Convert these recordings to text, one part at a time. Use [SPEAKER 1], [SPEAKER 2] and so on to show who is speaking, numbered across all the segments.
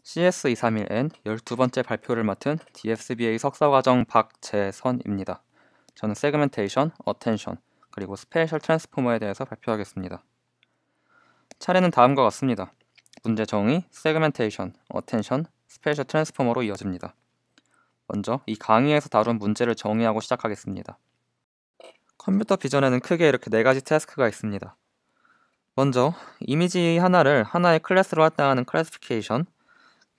[SPEAKER 1] CS231N 12번째 발표를 맡은 DSBA 석사과정 박재선입니다. 저는 세그멘테이션, 어텐션, 그리고 스페셜 트랜스포머에 대해서 발표하겠습니다. 차례는 다음과 같습니다. 문제 정의, 세그멘테이션, 어텐션, 스페셜 트랜스포머로 이어집니다. 먼저 이 강의에서 다룬 문제를 정의하고 시작하겠습니다. 컴퓨터 비전에는 크게 이렇게 4가지 태스크가 있습니다. 먼저 이미지 하나를 하나의 클래스로 할당하는 클래시피케이션,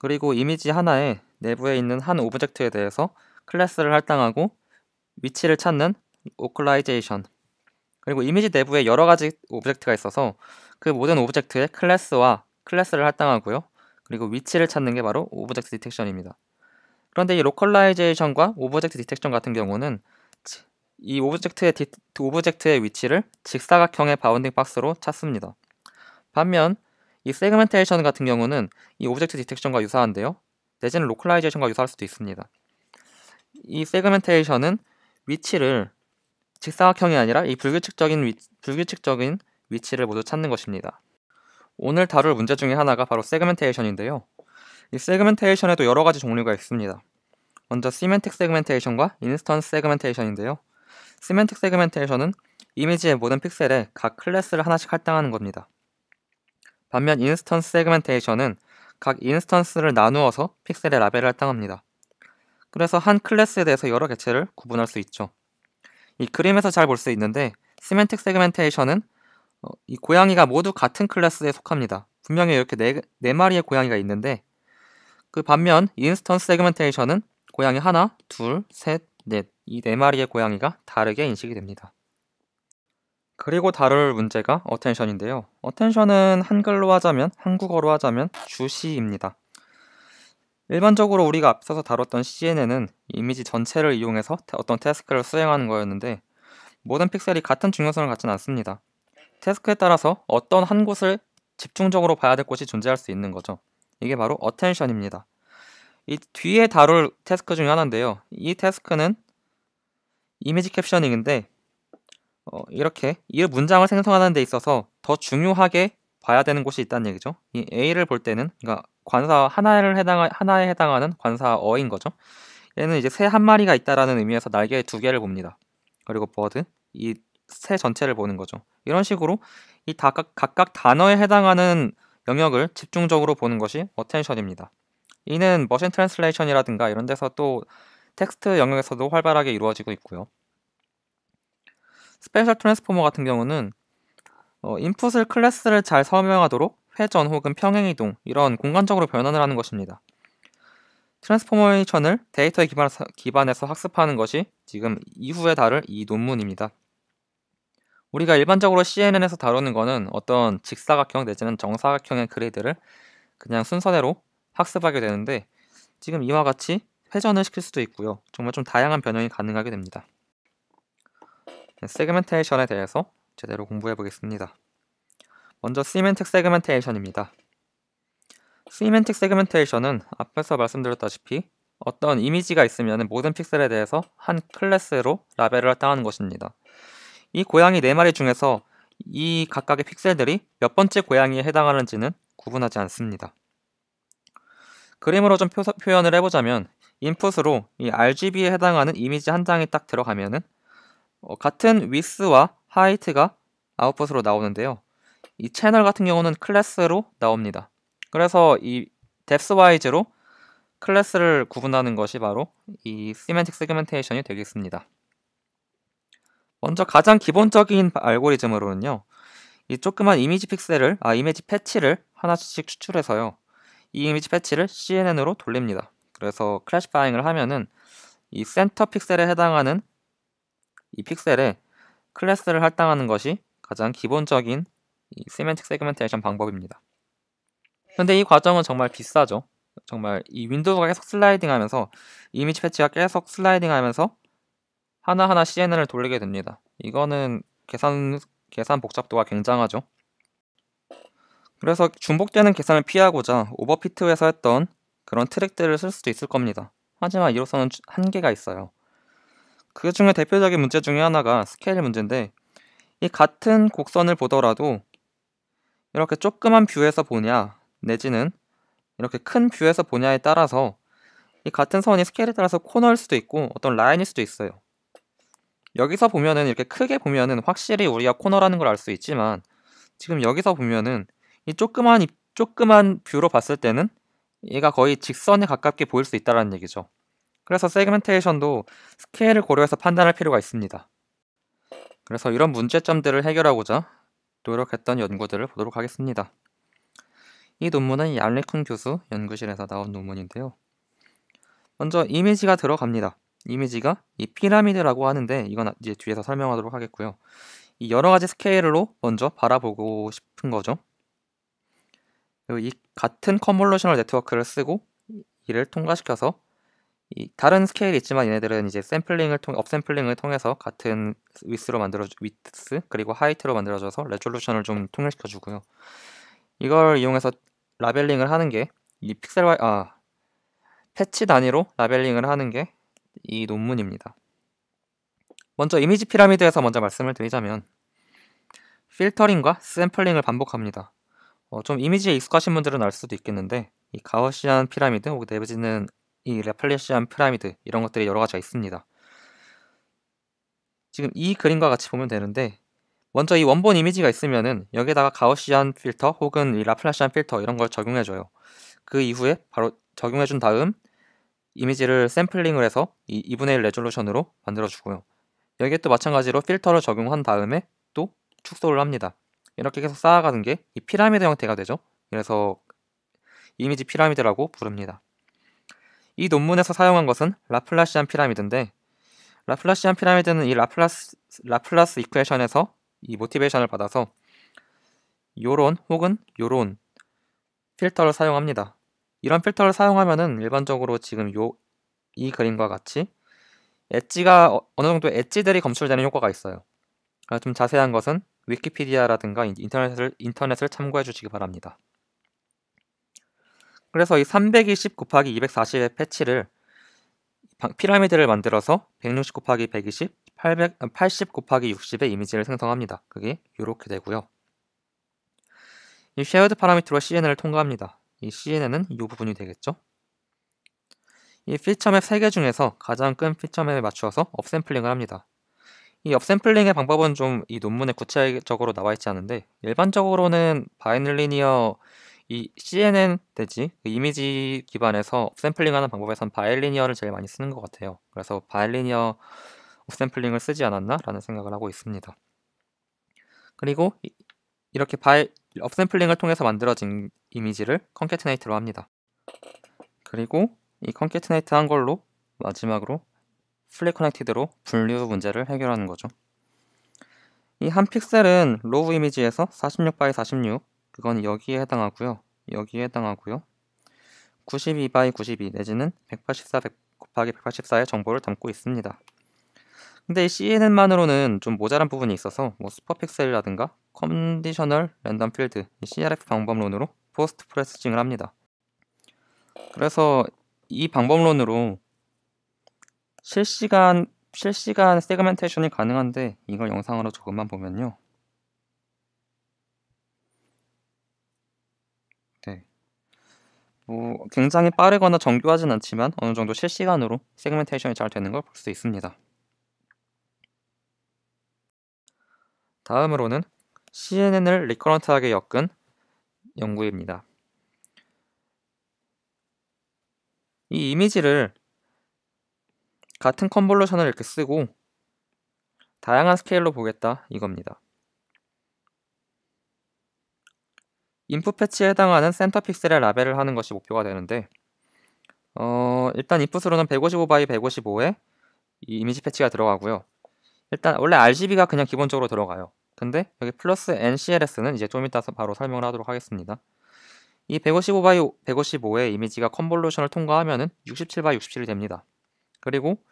[SPEAKER 1] 그리고 이미지 하나의 내부에 있는 한 오브젝트에 대해서 클래스를 할당하고 위치를 찾는 로컬라이제이션, 그리고 이미지 내부에 여러 가지 오브젝트가 있어서 그 모든 오브젝트에 클래스와 클래스를 할당하고요. 그리고 위치를 찾는 게 바로 오브젝트 디텍션입니다. 그런데 이 로컬라이제이션과 오브젝트 디텍션 같은 경우는 이 오브젝트의 위치를 직사각형의 바운딩 박스로 찾습니다. 반면 이 세그멘테이션 같은 경우는 이 오브젝트 디텍션과 유사한데요. 내지는 로컬라이제이션과 유사할 수도 있습니다. 이 세그멘테이션은 위치를 직사각형이 아니라 이 불규칙적인 위치를 모두 찾는 것입니다. 오늘 다룰 문제 중에 하나가 바로 세그멘테이션인데요. 이 세그멘테이션에도 여러 가지 종류가 있습니다. 먼저 시멘틱 세그멘테이션과 인스턴스 세그멘테이션인데요. 시멘틱 세그멘테이션은 이미지의 모든 픽셀에 각 클래스를 하나씩 할당하는 겁니다. 반면 인스턴스 세그멘테이션은 각 인스턴스를 나누어서 픽셀의 라벨을 할당합니다. 그래서 한 클래스에 대해서 여러 개체를 구분할 수 있죠. 이 그림에서 잘 볼 수 있는데 시멘틱 세그멘테이션은 이 고양이가 모두 같은 클래스에 속합니다. 분명히 이렇게 네 마리의 고양이가 있는데 그 반면 인스턴스 세그멘테이션은 고양이 하나, 둘, 셋, 넷 이 4마리의 고양이가 다르게 인식이 됩니다. 그리고 다룰 문제가 어텐션인데요. 어텐션은 한국어로 하자면 주시입니다. 일반적으로 우리가 앞서서 다뤘던 CNN은 이미지 전체를 이용해서 어떤 태스크를 수행하는 거였는데 모든 픽셀이 같은 중요성을 갖지는 않습니다. 태스크에 따라서 어떤 한 곳을 집중적으로 봐야 될 곳이 존재할 수 있는 거죠. 이게 바로 어텐션입니다. 이 뒤에 다룰 태스크 중에 하나인데요. 이 태스크는 이미지 캡셔닝인데 이렇게 이 문장을 생성하는 데 있어서 더 중요하게 봐야 되는 곳이 있다는 얘기죠. 이 A를 볼 때는 그러니까 관사 하나에 해당하는 관사어인 거죠. 얘는 이제 새 한 마리가 있다라는 의미에서 날개 2개를 봅니다. 그리고 버드 이 새 전체를 보는 거죠. 이런 식으로 이 각각 단어에 해당하는 영역을 집중적으로 보는 것이 어텐션입니다. 이는 머신 트랜슬레이션이라든가 이런 데서 또 텍스트 영역에서도 활발하게 이루어지고 있고요. 스페셜 트랜스포머 같은 경우는 인풋을 클래스를 잘 설명하도록 회전 혹은 평행이동 이런 공간적으로 변환을 하는 것입니다. 트랜스포메이션을 데이터에 기반해서 학습하는 것이 지금 이후에 다룰 이 논문입니다. 우리가 일반적으로 CNN에서 다루는 거는 어떤 직사각형 내지는 정사각형의 그리드를 그냥 순서대로 학습하게 되는데 지금 이와 같이 회전을 시킬 수도 있고요. 정말 좀 다양한 변형이 가능하게 됩니다. 세그멘테이션에 대해서 제대로 공부해 보겠습니다. 먼저 시멘틱 세그멘테이션입니다. 시멘틱 세그멘테이션은 앞에서 말씀드렸다시피 어떤 이미지가 있으면 모든 픽셀에 대해서 한 클래스로 라벨을 할당하는 것입니다. 이 고양이 4마리 중에서 이 각각의 픽셀들이 몇 번째 고양이에 해당하는지는 구분하지 않습니다. 그림으로 좀 표현을 해보자면 인풋으로 이 RGB에 해당하는 이미지 한 장이 딱 들어가면은 같은 위스와 하이트가 아웃풋으로 나오는데요. 이 채널 같은 경우는 클래스로 나옵니다. 그래서 이 뎁스 와이즈로 클래스를 구분하는 것이 바로 이 시멘틱 세그멘테이션이 되겠습니다. 먼저 가장 기본적인 알고리즘으로는요. 이 조그만 이미지 패치를 하나씩 추출해서요. 이 이미지 패치를 CNN으로 돌립니다. 그래서 클래시파잉을 하면은 이 센터 픽셀에 해당하는 이 픽셀에 클래스를 할당하는 것이 가장 기본적인 이 시멘틱 세그멘테이션 방법입니다. 근데 이 과정은 정말 비싸죠. 정말 이 윈도우가 계속 슬라이딩하면서 이미지 패치가 계속 슬라이딩하면서 하나하나 CNN을 돌리게 됩니다. 이거는 계산 복잡도가 굉장하죠. 그래서 중복되는 계산을 피하고자 오버피트에서 했던 그런 트릭들을 쓸 수도 있을 겁니다. 하지만 이로서는 한계가 있어요. 그 중에 대표적인 문제 중에 하나가 스케일 문제인데 이 같은 곡선을 보더라도 이렇게 조그만 뷰에서 보냐 내지는 이렇게 큰 뷰에서 보냐에 따라서 이 같은 선이 스케일에 따라서 코너일 수도 있고 어떤 라인일 수도 있어요. 여기서 보면은 이렇게 크게 보면은 확실히 우리가 코너라는 걸 알 수 있지만 지금 여기서 보면은 이 조그만 뷰로 봤을 때는 얘가 거의 직선에 가깝게 보일 수 있다는 얘기죠. 그래서 세그멘테이션도 스케일을 고려해서 판단할 필요가 있습니다. 그래서 이런 문제점들을 해결하고자 노력했던 연구들을 보도록 하겠습니다. 이 논문은 얀리쿤 교수 연구실에서 나온 논문인데요. 먼저 이미지가 들어갑니다. 이미지가 이 피라미드라고 하는데 이건 이제 뒤에서 설명하도록 하겠고요. 이 여러 가지 스케일로 먼저 바라보고 싶은 거죠. 그리고 이 같은 컨볼루셔널 네트워크를 쓰고 이를 통과시켜서 이 다른 스케일이 있지만 얘네들은 이제 업샘플링을 통해서 같은 위스 그리고 하이트로 만들어줘서 레졸루션을 좀 통일시켜 주고요. 이걸 이용해서 라벨링을 하는 게 이 패치 단위로 라벨링을 하는 게 이 논문입니다. 먼저 이미지 피라미드에서 먼저 말씀을 드리자면 필터링과 샘플링을 반복합니다. 좀 이미지에 익숙하신 분들은 알 수도 있겠는데 이 가우시안 피라미드 혹은 내지는 이 라플래시안 피라미드 이런 것들이 여러 가지가 있습니다. 지금 이 그림과 같이 보면 되는데 먼저 이 원본 이미지가 있으면은 여기에다가 가우시안 필터 혹은 이 라플래시안 필터 이런 걸 적용해줘요. 그 이후에 바로 적용해준 다음 이미지를 샘플링을 해서 이 2분의 1 레졸루션으로 만들어주고요. 여기에 또 마찬가지로 필터를 적용한 다음에 또 축소를 합니다. 이렇게 계속 쌓아가는 게 이 피라미드 형태가 되죠. 그래서 이미지 피라미드라고 부릅니다. 이 논문에서 사용한 것은 라플라시안 피라미드인데 라플라시안 피라미드는 이 라플라스 이퀘이션에서 이 모티베이션을 받아서 요런 혹은 요런 필터를 사용합니다. 이런 필터를 사용하면은 일반적으로 지금 이 그림과 같이 엣지가 어느 정도 엣지들이 검출되는 효과가 있어요. 좀 자세한 것은 위키피디아라든가 인터넷을 참고해 주시기 바랍니다. 그래서 이 320 곱하기 240의 패치를 피라미드를 만들어서 160 곱하기 120, 80 곱하기 60의 이미지를 생성합니다. 그게 이렇게 되고요. 이 쉐어드 파라미터로 CNN을 통과합니다. 이 CNN은 이 부분이 되겠죠. 이 피처맵 3개 중에서 가장 큰 피처맵에 맞추어서 업샘플링을 합니다. 이 업샘플링의 방법은 좀 이 논문에 구체적으로 나와 있지 않은데 일반적으로는 바이리니어 이 CNN 내지 이미지 기반에서 업샘플링하는 방법에선 바이리니어를 제일 많이 쓰는 것 같아요. 그래서 바이리니어 업샘플링을 쓰지 않았나 라는 생각을 하고 있습니다. 그리고 이렇게 업샘플링을 통해서 만들어진 이미지를 컨캐트네이트로 합니다. 그리고 이 컨캐트네이트 한 걸로 마지막으로 플리 커넥티드로 분류 문제를 해결하는 거죠. 이 한 픽셀은 로우 이미지에서 46x46 그건 여기에 해당하고요. 92x92 내지는 184 곱하기 184의 정보를 담고 있습니다. 근데 이 CNN만으로는 좀 모자란 부분이 있어서 슈퍼픽셀이라든가 컨디셔널 랜덤 필드 CRF 방법론으로 포스트 프로세싱을 합니다. 그래서 이 방법론으로 실시간 세그멘테이션이 가능한데 이걸 영상으로 조금만 보면요. 네. 굉장히 빠르거나 정교하진 않지만 어느 정도 실시간으로 세그멘테이션이 잘 되는 걸 볼 수 있습니다. 다음으로는 CNN을 리커런트하게 엮은 연구입니다. 이 이미지를 같은 컨볼루션을 이렇게 쓰고 다양한 스케일로 보겠다 이겁니다. 인풋 패치에 해당하는 센터 픽셀의 라벨을 하는 것이 목표가 되는데 일단 인풋으로는 155x155의 이 이미지 패치가 들어가고요. 일단 원래 RGB가 그냥 기본적으로 들어가요. 근데 여기 플러스 NCLS는 이제 좀 이따 바로 설명을 하도록 하겠습니다. 이 155x155의 이미지가 컨볼루션을 통과하면은 67x67이 됩니다. 그리고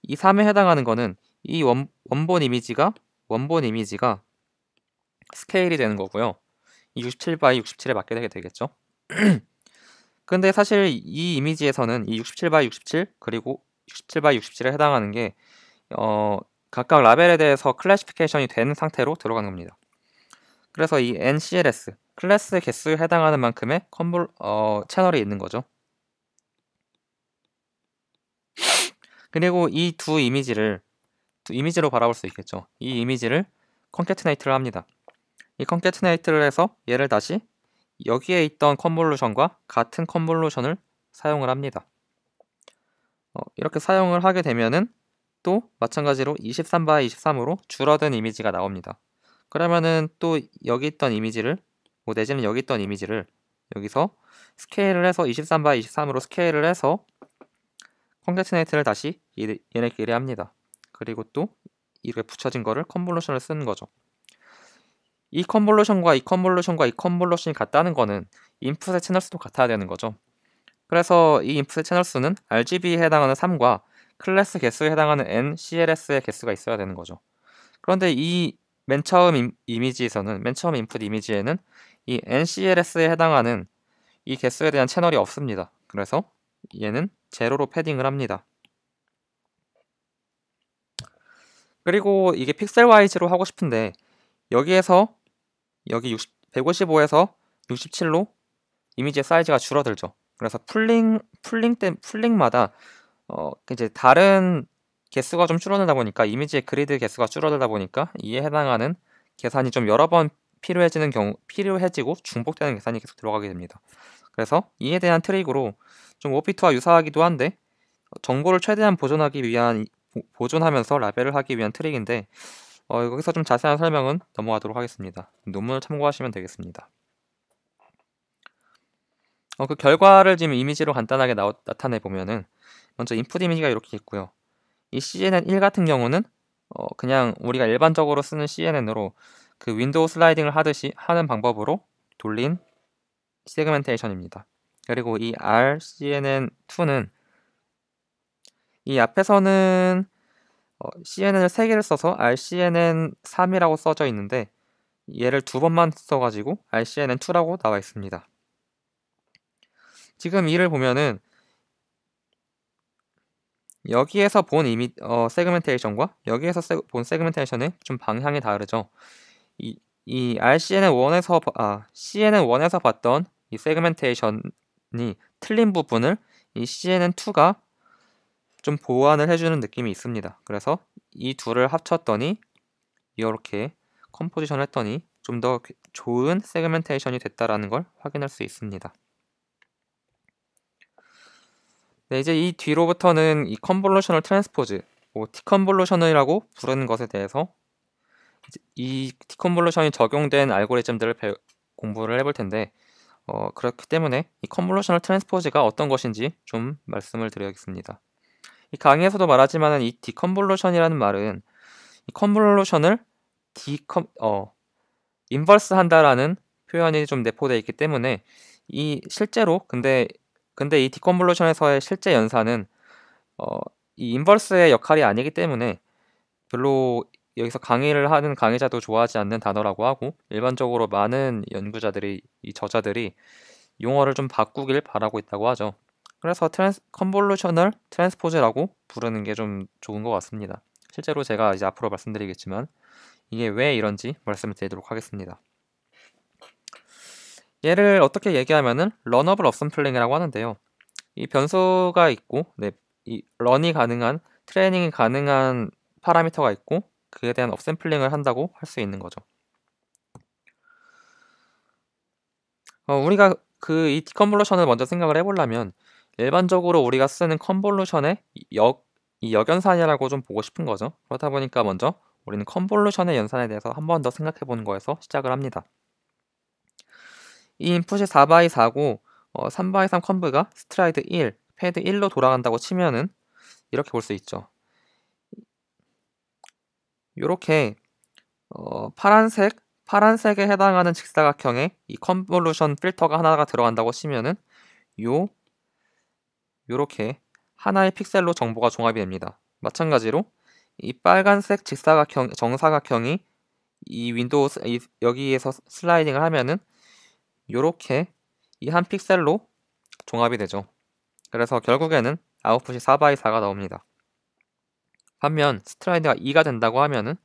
[SPEAKER 1] 이 3에 해당하는 거는 이 원본 이미지가 스케일이 되는 거고요. 이 67x67에 맞게 되게 되겠죠. 근데 사실 이 이미지에서는 이 67x67 그리고 67x67에 해당하는 게 각각 라벨에 대해서 클래시피케이션이 된 상태로 들어가는 겁니다. 그래서 이 NCLS 클래스 개수에 해당하는 만큼의 채널이 있는 거죠. 그리고 이 두 이미지로 바라볼 수 있겠죠. 이 이미지를 컨캐트네이트를 합니다. 이 컨캐트네이트를 해서 얘를 다시 여기에 있던 컨볼루션과 같은 컨볼루션을 사용을 합니다. 이렇게 사용을 하게 되면은 또 마찬가지로 23 x 23으로 줄어든 이미지가 나옵니다. 그러면은 또 여기 있던 이미지를 내지는 여기 있던 이미지를 여기서 스케일을 해서 23 x 23으로 스케일을 해서 컨캐트네이트를 다시 얘네끼리 합니다. 그리고 또 이렇게 붙여진 거를 컨볼루션을 쓰는 거죠. 이 컨볼루션과 이 컨볼루션과 이 컨볼루션이 같다는 거는 인풋의 채널 수도 같아야 되는 거죠. 그래서 이 인풋의 채널 수는 RGB에 해당하는 3과 클래스 개수에 해당하는 N, CLS의 개수가 있어야 되는 거죠. 그런데 이 맨 처음 이미지에서는, 맨 처음 인풋 이미지에는 이 NCLS에 해당하는 이 개수에 대한 채널이 없습니다. 그래서 얘는 제로로 패딩을 합니다. 그리고 이게 픽셀 와이즈로 하고 싶은데 여기에서 여기 155에서 67로 이미지의 사이즈가 줄어들죠. 그래서 풀링마다 이제 다른 개수가 좀 줄어들다 보니까 이미지의 그리드 개수가 줄어들다 보니까 이에 해당하는 계산이 좀 여러 번 필요해지고 중복되는 계산이 계속 들어가게 됩니다. 그래서 이에 대한 트릭으로 좀 오피트와 유사하기도 한데 정보를 최대한 보존하면서 라벨을 하기 위한 트릭인데 여기서 좀 자세한 설명은 넘어가도록 하겠습니다. 논문을 참고하시면 되겠습니다. 그 결과를 지금 이미지로 간단하게 나타내 보면은 먼저 인풋 이미지가 이렇게 있고요. 이 CNN1 같은 경우는 그냥 우리가 일반적으로 쓰는 CNN으로 그 윈도우 슬라이딩을 하듯이 하는 방법으로 돌린 세그멘테이션입니다. 그리고 이 RCNN2는 이 앞에서는 CNN을 3개를 써서 RCNN3이라고 써져 있는데 얘를 2번만 써가지고 RCNN2라고 나와 있습니다. 지금 이를 보면은 여기에서 본 세그멘테이션과 여기에서 본 세그멘테이션의 좀 방향이 다르죠. 이 CNN1에서 봤던 이 세그멘테이션이 틀린 부분을 이 CNN2가 좀 보완을 해주는 느낌이 있습니다. 그래서 이 둘을 합쳤더니 이렇게 컴포지션을 했더니 좀 더 좋은 세그멘테이션이 됐다라는 걸 확인할 수 있습니다. 네, 이제 이 뒤로부터는 이 컨볼루셔널 트랜스포즈, 디컨볼루션이라고 부르는 것에 대해서 이 디컨볼루션이 적용된 알고리즘들을 공부를 해볼 텐데 그렇기 때문에 이 컨볼루셔널 트랜스포즈가 어떤 것인지 좀 말씀을 드려야겠습니다. 이 강의에서도 말하지만 이 디컨볼루션이라는 말은 이 컨볼루션을 인버스 한다라는 표현이 좀 내포되어 있기 때문에 실제로 근데 이 디컨볼루션에서의 실제 연산은 이 인버스의 역할이 아니기 때문에 별로 여기서 강의를 하는 강의자도 좋아하지 않는 단어라고 하고 일반적으로 많은 연구자들이 이 저자들이 용어를 좀 바꾸길 바라고 있다고 하죠. 그래서 컨볼루셔널 트랜스포즈라고 부르는 게 좀 좋은 것 같습니다. 실제로 제가 이제 앞으로 말씀드리겠지만 이게 왜 이런지 말씀을 드리도록 하겠습니다. 얘를 어떻게 얘기하면은 러너블 어셈플링이라고 하는데요. 이 변수가 있고, 이 런이 가능한 트레이닝이 가능한 파라미터가 있고 그에 대한 업샘플링을 한다고 할 수 있는 거죠. 우리가 이 디컨볼루션을 먼저 생각을 해보려면 일반적으로 우리가 쓰는 컨볼루션의 이 역연산이라고 좀 보고 싶은 거죠. 그렇다 보니까 먼저 우리는 컨볼루션의 연산에 대해서 한 번 더 생각해 보는 거에서 시작을 합니다. 이 인풋이 4x4고 3x3 컨브가 스트라이드 1, 패드 1로 돌아간다고 치면은 이렇게 볼 수 있죠. 이렇게 파란색에 해당하는 직사각형에 이 컨볼루션 필터가 하나가 들어간다고 치면은 요렇게 하나의 픽셀로 정보가 종합이 됩니다. 마찬가지로 이 빨간색 정사각형이 이 윈도우 여기에서 슬라이딩을 하면은 요렇게 이 한 픽셀로 종합이 되죠. 그래서 결국에는 아웃풋이 4x4가 나옵니다. 반면 스트라이드가 2가 된다고 하면은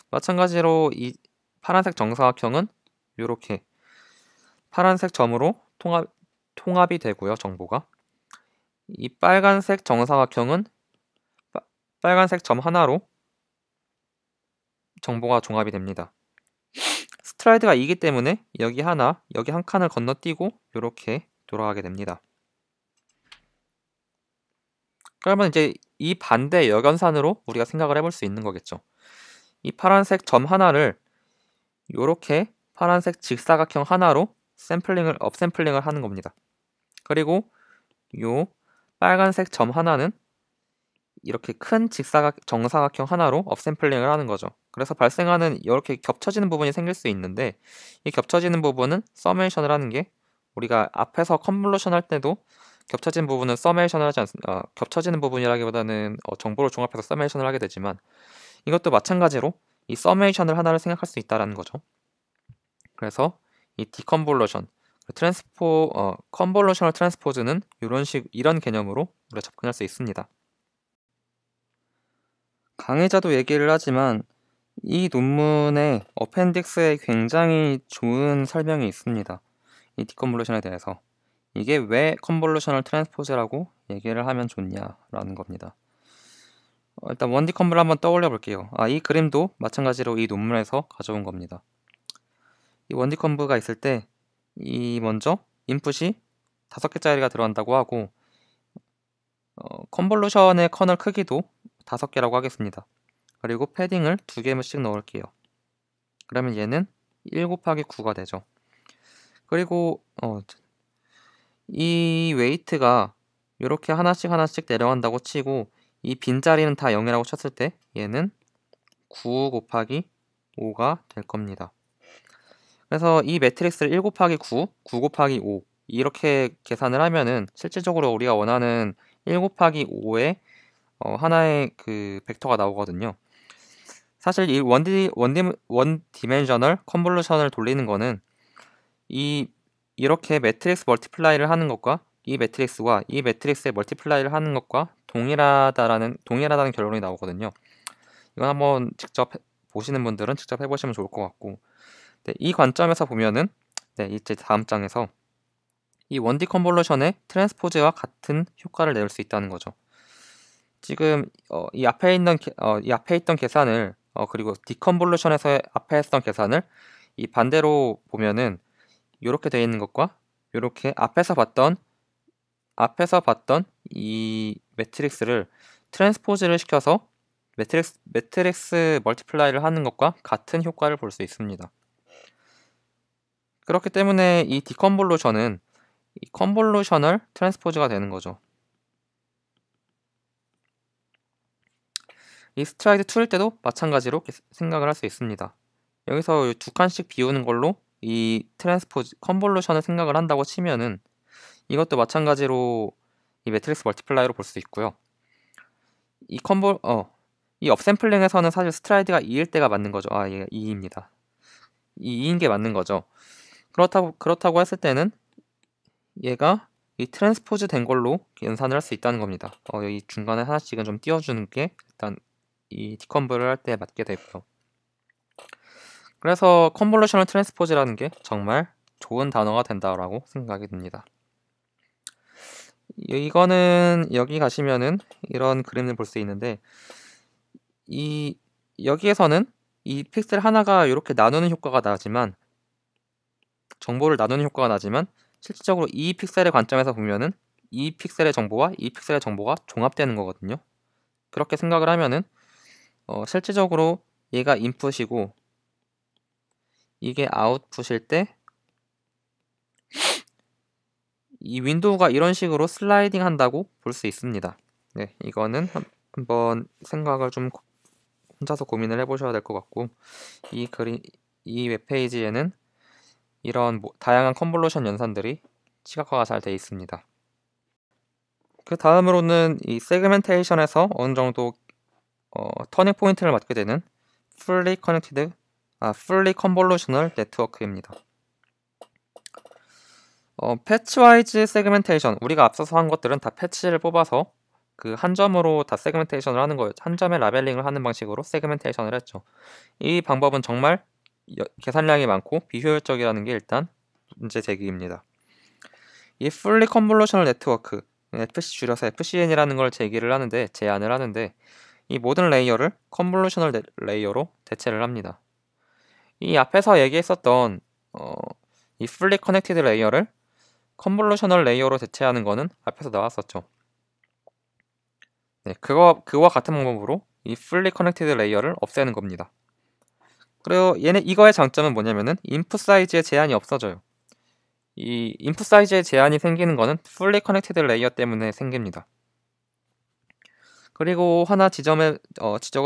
[SPEAKER 1] 마찬가지로 이 파란색 정사각형은 요렇게 파란색 점으로 통합이 되고요, 정보가. 이 빨간색 정사각형은 빨간색 점 하나로 정보가 종합이 됩니다. 스트라이드가 2이기 때문에 여기 하나, 여기 한 칸을 건너뛰고 이렇게 돌아가게 됩니다. 그러면 이제 이 반대 역연산으로 우리가 생각을 해볼 수 있는 거겠죠. 이 파란색 점 하나를 이렇게 파란색 직사각형 하나로 업샘플링을 하는 겁니다. 그리고 요 빨간색 점 하나는 이렇게 큰 정사각형 하나로 업샘플링을 하는 거죠. 그래서 발생하는 이렇게 겹쳐지는 부분이 생길 수 있는데, 이 겹쳐지는 부분은 서메이션을 하는 게, 우리가 앞에서 컨볼루션 할 때도 겹쳐진 부분은 서메이션을 하지 않습니다. 겹쳐지는 부분이라기보다는 정보를 종합해서 서메이션을 하게 되지만, 이것도 마찬가지로 이 서메이션을 하나를 생각할 수 있다는 거죠. 그래서 이 디컨볼루션, 컨볼루셔널 트랜스포즈는 이런 개념으로 우리가 접근할 수 있습니다. 강의자도 얘기를 하지만 이 논문의 어펜딕스에 굉장히 좋은 설명이 있습니다. 이 디컨볼루션에 대해서. 이게 왜 컨볼루셔널 트랜스포즈라고 얘기를 하면 좋냐라는 겁니다. 일단 원디컨볼을 한번 떠올려 볼게요. 이 그림도 마찬가지로 이 논문에서 가져온 겁니다. 이 원디컨브가 있을 때 이 먼저 인풋이 5개짜리가 들어간다고 하고 컨볼루션의 커널 크기도 5개라고 하겠습니다. 그리고 패딩을 2개씩 넣을게요. 그러면 얘는 1 곱하기 9가 되죠. 그리고 이 웨이트가 이렇게 하나씩 내려간다고 치고 이 빈자리는 다 0이라고 쳤을 때 얘는 9 곱하기 5가 될 겁니다. 그래서 이 매트릭스를 1 곱하기 9, 9 곱하기 5 이렇게 계산을 하면은 실질적으로 우리가 원하는 1 곱하기 5의 하나의 그 벡터가 나오거든요. 사실 이 원디멘셔널 컨볼루션을 돌리는 거는 이렇게 매트릭스 멀티플라이를 하는 것과 이 매트릭스와 이 매트릭스의 멀티플라이를 하는 것과 동일하다는 결론이 나오거든요. 이건 한번 직접 보시는 분들은 직접 해보시면 좋을 것 같고, 네, 이 관점에서 보면은 이제 다음 장에서 이 원디 컨볼루션의 트랜스포즈와 같은 효과를 내올 수 있다는 거죠. 지금 이 앞에 있던 계산을 그리고 디컨볼루션에서 앞에 했던 계산을 이 반대로 보면은 이렇게 되어 있는 것과 이렇게 앞에서 봤던 이 매트릭스를 트랜스포즈를 시켜서 매트릭스 멀티플라이를 하는 것과 같은 효과를 볼 수 있습니다. 그렇기 때문에 이 디컨볼루션은 이 컨볼루셔널 트랜스포즈가 되는 거죠. 이 스트라이드 2일 때도 마찬가지로 생각을 할 수 있습니다. 여기서 2칸씩 비우는 걸로 이 컨볼루션을 생각을 한다고 치면은 이것도 마찬가지로 이 매트릭스 멀티플라이로 볼 수 있고요. 이 업샘플링에서는 사실 스트라이드가 2일 때가 맞는 거죠. 얘가 2입니다. 이 2인 게 맞는 거죠. 그렇다고 했을 때는 얘가 이 트랜스포즈 된 걸로 연산을 할 수 있다는 겁니다. 여기 중간에 하나씩은 좀 띄워주는 게 일단 이 디컨볼을 할 때 맞게 되고요. 그래서 컨볼루셔널 트랜스포즈라는 게 정말 좋은 단어가 된다라고 생각이 듭니다. 이거는 여기 가시면은 이런 그림을 볼 수 있는데 여기에서는 이 픽셀 하나가 이렇게 나누는 효과가 나지만 정보를 나누는 효과가 나지만 실질적으로 이 픽셀의 관점에서 보면은 이 픽셀의 정보와 이 픽셀의 정보가 종합되는 거거든요. 그렇게 생각을 하면은 실질적으로 얘가 인풋이고 이게 아웃풋일 때 이 윈도우가 이런 식으로 슬라이딩 한다고 볼 수 있습니다. 네, 이거는 한번 생각을 좀 혼자서 고민을 해보셔야 될 것 같고, 이 웹페이지에는 이런 다양한 컨볼루션 연산들이 시각화가 잘 되어 있습니다. 그 다음으로는 이 세그멘테이션에서 어느 정도 터닝 포인트를 맞게 되는 Fully Convolutional Network입니다. 패치와이즈 세그멘테이션, 우리가 앞서서 한 것들은 다 패치를 뽑아서 그 한 점으로 다 세그멘테이션을 하는 거예요. 한 점에 라벨링을 하는 방식으로 세그멘테이션을 했죠. 이 방법은 정말 계산량이 많고 비효율적이라는 게 일단 문제 제기입니다. 이 Fully Convolutional Network, FC 줄여서 FCN이라는 걸 제안을 하는데 이 모든 레이어를 컨볼루셔널 레이어로 대체를 합니다. 이 앞에서 얘기했었던 이 Fully Connected 레이어를 컨볼루셔널 레이어로 대체하는 거는 앞에서 나왔었죠. 네, 그와 같은 방법으로 이 Fully Connected 레이어를 없애는 겁니다. 그리고 이거의 장점은 뭐냐면은 인풋 사이즈에 제한이 없어져요. 이 인풋 사이즈에 제한이 생기는 거는 Fully Connected 레이어 때문에 생깁니다. 그리고 하나 지적을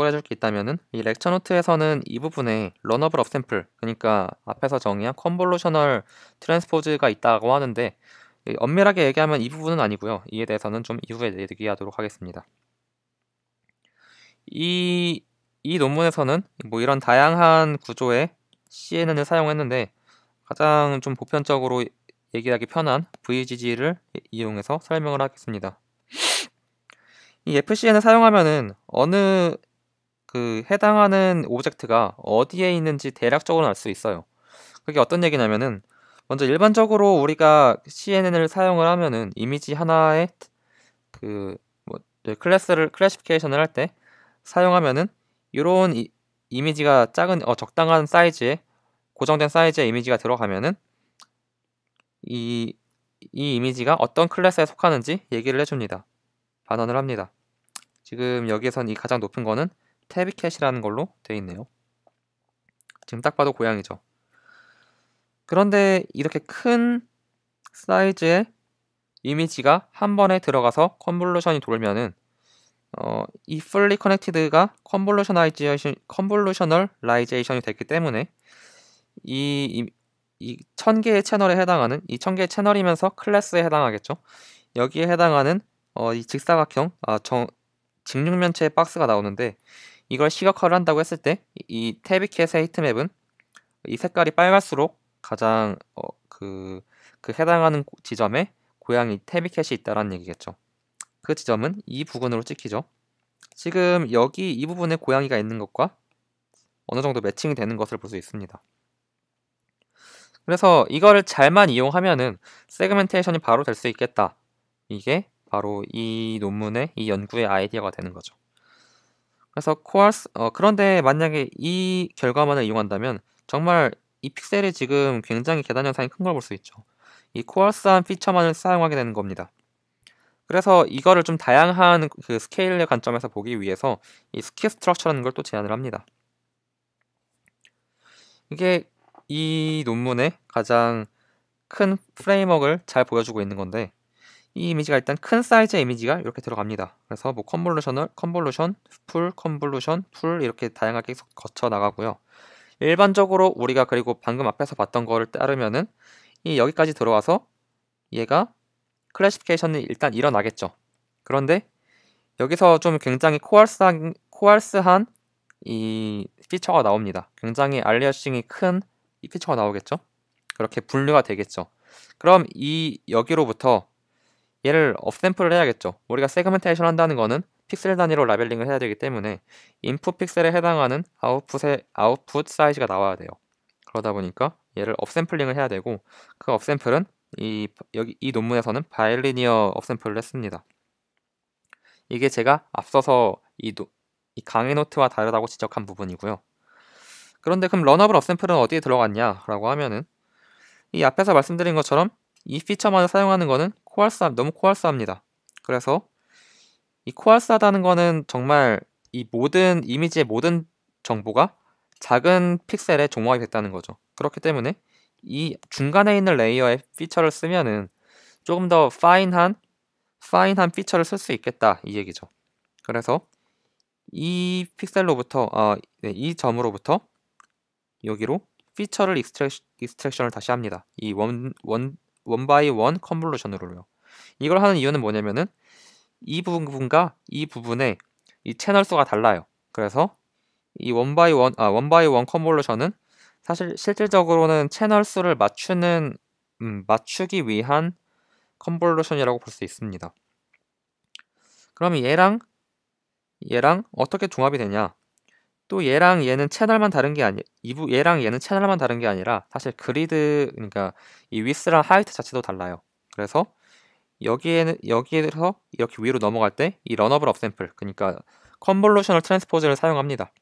[SPEAKER 1] 해줄 게 있다면은 이 렉처 노트에서는 이 부분에 러너블 업샘플, 그러니까 앞에서 정의한 컨볼루셔널 트랜스포즈가 있다고 하는데 엄밀하게 얘기하면 이 부분은 아니고요. 이에 대해서는 좀 이후에 얘기하도록 하겠습니다. 이 논문에서는 뭐 이런 다양한 구조의 CNN을 사용했는데 가장 좀 보편적으로 얘기하기 편한 VGG를 이용해서 설명을 하겠습니다. 이 FCN을 사용하면은 어느 해당하는 오브젝트가 어디에 있는지 대략적으로 알 수 있어요. 그게 어떤 얘기냐면은 먼저 일반적으로 우리가 CNN을 사용을 하면은 이미지 하나에 클래시피케이션을 할 때 사용하면은 이런 이미지가 적당한 사이즈의 고정된 사이즈의 이미지가 들어가면은 이 이미지가 어떤 클래스에 속하는지 얘기를 해줍니다. 반언을 합니다. 지금 여기에선 이 가장 높은 거는 태비캣이라는 걸로 되어 있네요. 지금 딱 봐도 고양이죠. 그런데 이렇게 큰 사이즈의 이미지가 한 번에 들어가서 컨볼루션이 돌면은 이 fully connected가 컨볼루셔널라이제이션이 됐기 때문에 이 1000개의 채널에 해당하는 이 1000개의 채널이면서 클래스에 해당하겠죠. 여기에 해당하는 이 직사각형 직육면체의 박스가 나오는데 이걸 시각화를 한다고 했을 때 이 태비캣의 히트맵은 이 색깔이 빨갈수록 가장 그 해당하는 지점에 고양이 태비캣이 있다라는 얘기겠죠. 그 지점은 이 부분으로 찍히죠. 지금 여기 이 부분에 고양이가 있는 것과 어느 정도 매칭이 되는 것을 볼 수 있습니다. 그래서 이거를 잘만 이용하면은 세그멘테이션이 바로 될 수 있겠다. 이게 바로 이 논문의 이 연구의 아이디어가 되는 거죠. 그래서 그런데 만약에 이 결과만을 이용한다면 정말 이 픽셀이 지금 굉장히 계단 현상이 큰 걸 볼 수 있죠. 이 코알스한 피처만을 사용하게 되는 겁니다. 그래서 이거를 좀 다양한 스케일의 관점에서 보기 위해서 이 스킬 스트럭처라는 걸 또 제안을 합니다. 이게 이 논문의 가장 큰 프레임워크를 잘 보여주고 있는 건데 이 이미지가 일단 큰 사이즈의 이미지가 이렇게 들어갑니다. 그래서 뭐 컨볼루션, 풀 이렇게 다양하게 거쳐 나가고요. 일반적으로 우리가 그리고 방금 앞에서 봤던 거를 따르면은 이 여기까지 들어와서 얘가 클래시피케이션이 일단 일어나겠죠. 그런데 여기서 좀 굉장히 코알스한 이 피처가 나옵니다. 굉장히 알리어싱이 큰 이 피처가 나오겠죠. 그렇게 분류가 되겠죠. 그럼 여기로부터 얘를 업샘플을 해야겠죠. 우리가 세그멘테이션 한다는 거는 픽셀 단위로 라벨링을 해야 되기 때문에 인풋 픽셀에 해당하는 아웃풋 사이즈가 나와야 돼요. 그러다 보니까 얘를 업샘플링을 해야 되고 그 업샘플은 이 논문에서는 바이리니어 업샘플을 했습니다. 이게 제가 앞서서 이 강의 노트와 다르다고 지적한 부분이고요. 그런데 그럼 러너블 업샘플은 어디에 들어갔냐라고 하면은 이 앞에서 말씀드린 것처럼 이 피처만을 사용하는 거는 너무 코알스합니다. 그래서 이 코알스하다는 거는 정말 이 모든 이미지의 모든 정보가 작은 픽셀에 종합이 됐다는 거죠. 그렇기 때문에 이 중간에 있는 레이어의 피처를 쓰면은 조금 더 파인한 피처를 쓸 수 있겠다 이 얘기죠. 그래서 이 픽셀로부터 이 점으로부터 여기로 피처를 익스트랙션을 다시 합니다. 이 원 바이 원 컨볼루션으로요. 이걸 하는 이유는 뭐냐면은 이 부분과 이 부분의 이 채널 수가 달라요. 그래서 이 원 바이 원 컨볼루션은 사실 실질적으로는 채널 수를 맞추기 위한 컨볼루션이라고 볼 수 있습니다. 그러면 얘랑 어떻게 종합이 되냐? 또 얘랑 얘는 채널만 다른 게 아니 얘랑 얘는 채널만 다른 게 아니라 사실 그리드 그러니까 이 위스랑 하이트 자체도 달라요. 그래서 여기에서 이렇게 위로 넘어갈 때 이 러너블 업샘플 그러니까 컨볼루셔널 트랜스포즈를 사용합니다.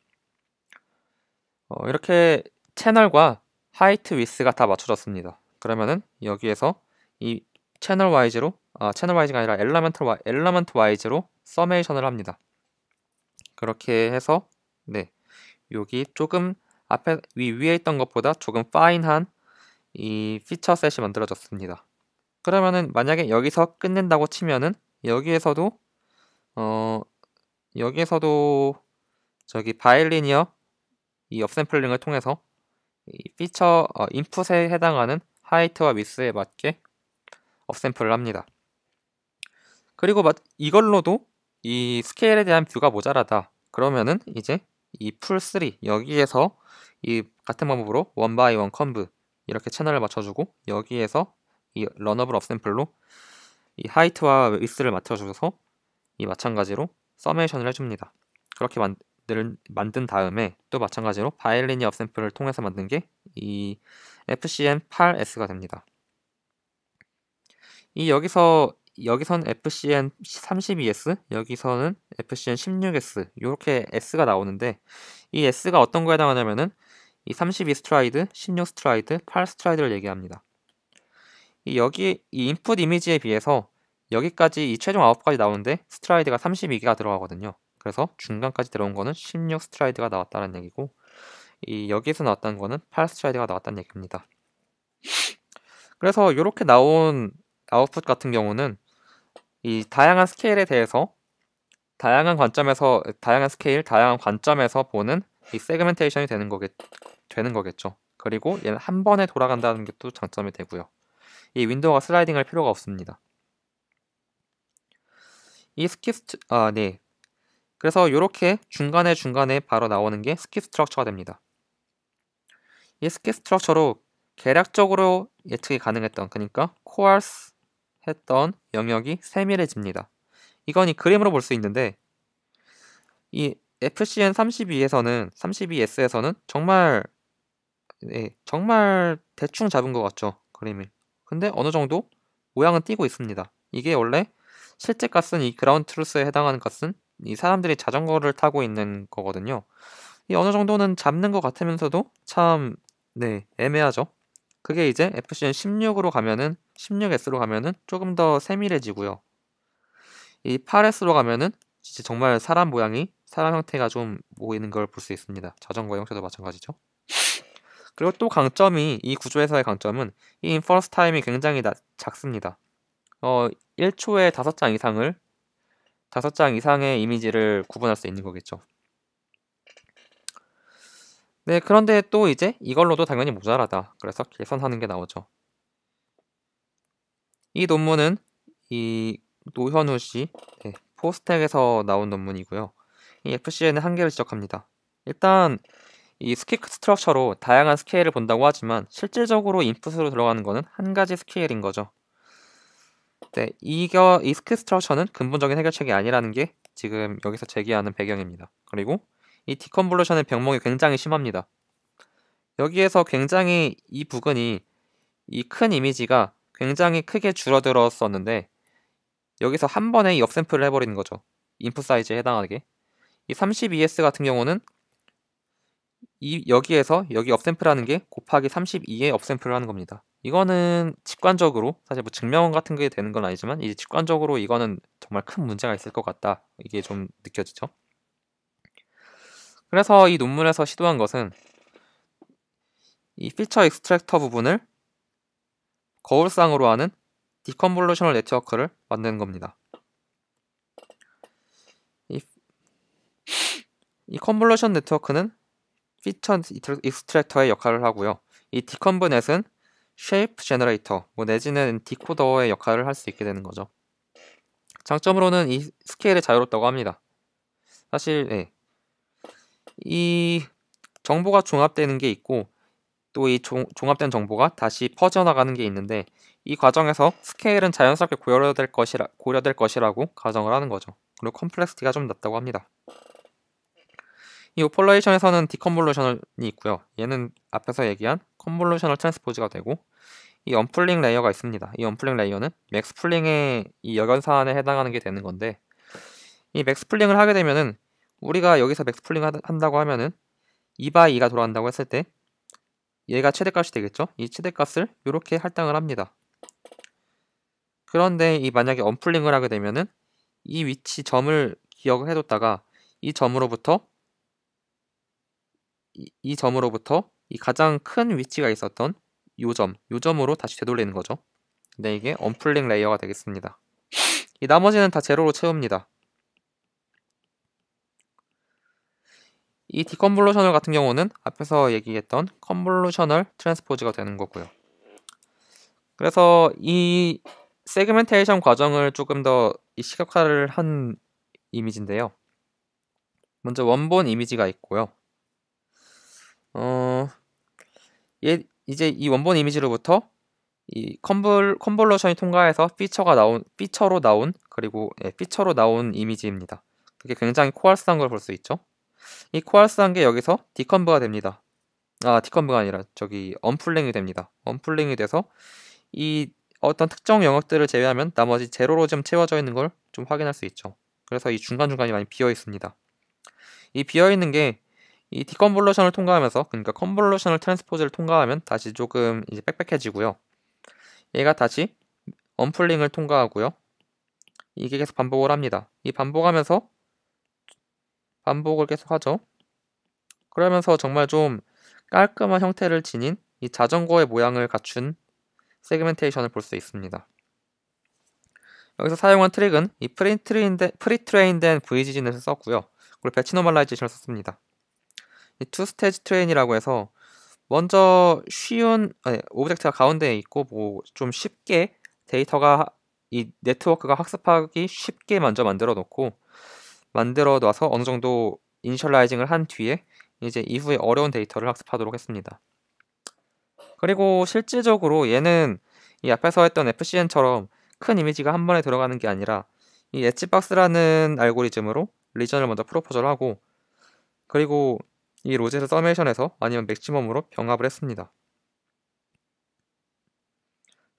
[SPEAKER 1] 이렇게 채널과 하이트 위스가 다 맞춰졌습니다. 그러면은 여기에서 이 채널 와이즈가 아니라 엘러먼트 와이즈로 서메이션을 합니다. 그렇게 해서 네 여기 조금 앞에 위에 있던 것보다 조금 파인한 이 피처 셋이 만들어졌습니다. 그러면은 만약에 여기서 끝낸다고 치면은 여기에서도 저기 바일리니어 이 업샘플링을 통해서 이 피처 인풋에 해당하는 하이트와 위스에 맞게 업샘플을 합니다. 그리고 이걸로도 이 스케일에 대한 뷰가 모자라다. 그러면은 이제 이 풀3 여기에서 이 같은 방법으로 원 바이 원 컨브 이렇게 채널을 맞춰주고 여기에서 이 러너블 업샘플로 이 하이트와 위스를 맞춰줘서 이 마찬가지로 서메이션을 해줍니다. 그렇게 만든 다음에 또 마찬가지로 바이리니어 업샘플을 통해서 만든 게 이 FCN8S가 됩니다. 이 여기선 FCN32S, 여기서는 FCN16S 이렇게 S가 나오는데 이 S가 어떤 거에 해당하냐면은 이 32 스트라이드, 16 스트라이드, 8 스트라이드를 얘기합니다. 이 인풋 이미지에 비해서 여기까지 이 최종 아웃까지 나오는데 스트라이드가 32개가 들어가거든요. 그래서 중간까지 들어온 거는 16 스트라이드가 나왔다는 얘기고 이 여기서 나왔다는 거는 8 스트라이드가 나왔다는 얘기입니다. 그래서 이렇게 나온 아웃풋 같은 경우는 이 다양한 스케일에 대해서 다양한 스케일, 다양한 관점에서 보는 이 세그멘테이션이 되는 거겠죠. 그리고 얘는 한 번에 돌아간다는 게 또 장점이 되고요. 이 윈도우가 슬라이딩 할 필요가 없습니다. 네. 그래서 이렇게 중간에 바로 나오는 게 스킵 스트럭처가 됩니다. 이 스킵 스트럭처로 계략적으로 예측이 가능했던, 그러니까 코알스 했던 영역이 세밀해집니다. 이건 이 그림으로 볼 수 있는데 이 FCN 32S에서는 정말 대충 잡은 것 같죠, 그림이. 근데 어느 정도 모양은 띄고 있습니다. 이게 원래 실제 값은 이 그라운드 트루스에 해당하는 값은 이 사람들이 자전거를 타고 있는 거거든요. 이 어느 정도는 잡는 것 같으면서도 참 애매하죠. 그게 이제 FCN 16S로 가면은 조금 더 세밀해지고요. 이 8S로 가면은 진짜 정말 사람 형태가 좀 보이는 걸 볼 수 있습니다. 자전거 형태도 마찬가지죠. 그리고 또 이 구조에서의 강점은 이 인퍼런스 타임이 굉장히 작습니다. 1초에 5장 이상의 이미지를 구분할 수 있는 거겠죠. 네, 그런데 또 이제 이걸로도 당연히 모자라다. 그래서 개선하는 게 나오죠. 이 논문은 이 노현우 씨 포스텍에서 나온 논문이고요. 이 FCN의 한계를 지적합니다. 일단 이 스킵 스트럭처로 다양한 스케일을 본다고 하지만 실질적으로 인풋으로 들어가는 거는 한 가지 스케일인 거죠. 네, 이 스킵 스트럭처는 근본적인 해결책이 아니라는 게 지금 여기서 제기하는 배경입니다. 그리고 이 디컨볼루션의 병목이 굉장히 심합니다. 여기에서 굉장히 이 부근이 이 큰 이미지가 굉장히 크게 줄어들었었는데 여기서 한 번에 이 업샘플을 해버리는 거죠. 인풋 사이즈에 해당하게. 이 32S 같은 경우는 여기에서 여기 업샘플하는 게 곱하기 32의 업샘플을 하는 겁니다. 이거는 직관적으로 사실 뭐 증명 같은 게 되는 건 아니지만 이제 직관적으로 이거는 정말 큰 문제가 있을 것 같다. 이게 좀 느껴지죠. 그래서 이 논문에서 시도한 것은 이 피처 익스트랙터 부분을 거울상으로 하는 디컨볼루셔널 네트워크를 만드는 겁니다. 이 컨볼루션 네트워크는 피처 익스트랙터의 역할을 하고요. 이 디컨브넷은 쉐이프 제너레이터 내지는 디코더의 역할을 할 수 있게 되는 거죠. 장점으로는 이 스케일이 자유롭다고 합니다. 사실 이 정보가 종합되는 게 있고 또 이 종합된 정보가 다시 퍼져나가는 게 있는데 이 과정에서 스케일은 자연스럽게 고려될 것이라고 가정을 하는 거죠. 그리고 컴플렉시티가 좀 낮다고 합니다. 이 오퍼레이션에서는 디컨볼루션이 있고요. 얘는 앞에서 얘기한 컨볼루셔널 트랜스포즈가 되고, 이 언풀링 레이어가 있습니다. 이 언풀링 레이어는 맥스 풀링의 이 여건 사안에 해당하는 게 되는 건데, 이 맥스 풀링을 하게 되면은 우리가 여기서 맥스 풀링 한다고 하면은 2/2가 돌아간다고 했을 때 얘가 최대값이 되겠죠? 이 최대값을 이렇게 할당을 합니다. 그런데 이 만약에 언풀링을 하게 되면은 이 위치 점을 기억을 해뒀다가 이 점으로부터 이 가장 큰 위치가 있었던 요점으로 다시 되돌리는 거죠. 근데 이게 언풀링 레이어가 되겠습니다. 이 나머지는 다 제로로 채웁니다. 이 디컨볼루셔널 같은 경우는 앞에서 얘기했던 컨볼루셔널 트랜스포즈가 되는 거고요. 그래서 이 세그멘테이션 과정을 조금 더 시각화를 한 이미지인데요. 먼저 원본 이미지가 있고요. 이제 이 원본 이미지로부터 이 컨볼루션이 통과해서 피처로 나온 이미지입니다. 그게 굉장히 코알스한 걸 볼 수 있죠. 이 코알스한 게 여기서 디컨브가 됩니다. 디컨브가 아니라 언풀링이 됩니다. 언풀링이 돼서 이 어떤 특정 영역들을 제외하면 나머지 제로로 좀 채워져 있는 걸 좀 확인할 수 있죠. 그래서 이 중간중간이 많이 비어 있습니다. 이 비어 있는 게 이 디컨볼루션을 통과하면서, 그러니까 컨볼루셔널 트랜스포즈를 통과하면 다시 조금 이제 빽빽해지고요. 얘가 다시 언풀링을 통과하고요. 이게 계속 반복을 합니다. 이 반복하면서 반복을 계속 하죠. 그러면서 정말 좀 깔끔한 형태를 지닌 이 자전거의 모양을 갖춘 세그멘테이션을 볼 수 있습니다. 여기서 사용한 트릭은 이 프리트레인된 VGG넷을 썼고요. 그리고 배치 노멀라이제이션을 썼습니다. 이 투스테이지 트레인이라고 해서 먼저 오브젝트가 가운데에 있고 뭐 좀 쉽게 데이터가 이 네트워크가 학습하기 쉽게 먼저 만들어 놔서 어느 정도 이니셜라이징을 한 뒤에 이제 이후에 어려운 데이터를 학습하도록 했습니다. 그리고 실질적으로 얘는 이 앞에서 했던 FCN처럼 큰 이미지가 한 번에 들어가는 게 아니라 이 엣지박스라는 알고리즘으로 리전을 먼저 프로포저를 하고, 그리고 이 로제를 서메이션에서 아니면 맥시멈으로 병합을 했습니다.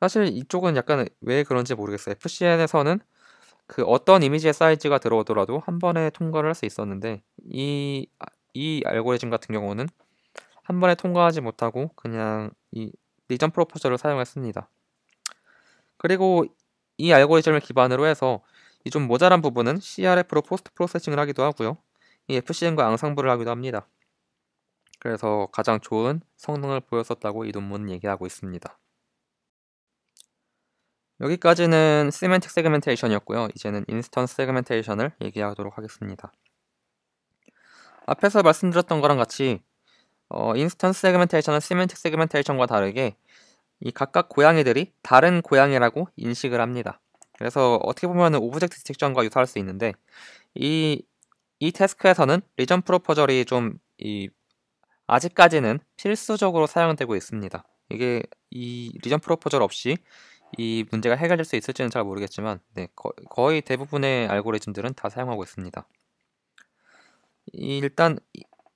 [SPEAKER 1] 사실 이쪽은 약간 왜 그런지 모르겠어요. FCN에서는 그 어떤 이미지의 사이즈가 들어오더라도 한 번에 통과를 할 수 있었는데 이 알고리즘 같은 경우는 한 번에 통과하지 못하고 그냥 이 리전 프로포저를 사용했습니다. 그리고 이 알고리즘을 기반으로 해서 이 좀 모자란 부분은 CRF로 포스트 프로세싱을 하기도 하고요. 이 FCN과 앙상블을 하기도 합니다. 그래서 가장 좋은 성능을 보였었다고 이 논문은 얘기하고 있습니다. 여기까지는 시멘틱 세그멘테이션이었고요. 이제는 인스턴스 세그멘테이션을 얘기하도록 하겠습니다. 앞에서 말씀드렸던 거랑 같이 인스턴스 세그멘테이션은 시멘틱 세그멘테이션과 다르게 이 각각 고양이들이 다른 고양이라고 인식을 합니다. 그래서 어떻게 보면 오브젝트 디텍션과 유사할 수 있는데 이 태스크에서는 리전 프로포저리 아직까지는 필수적으로 사용되고 있습니다. 이게 이 리전 프로포저 없이 이 문제가 해결될 수 있을지는 잘 모르겠지만 거의 대부분의 알고리즘들은 다 사용하고 있습니다. 일단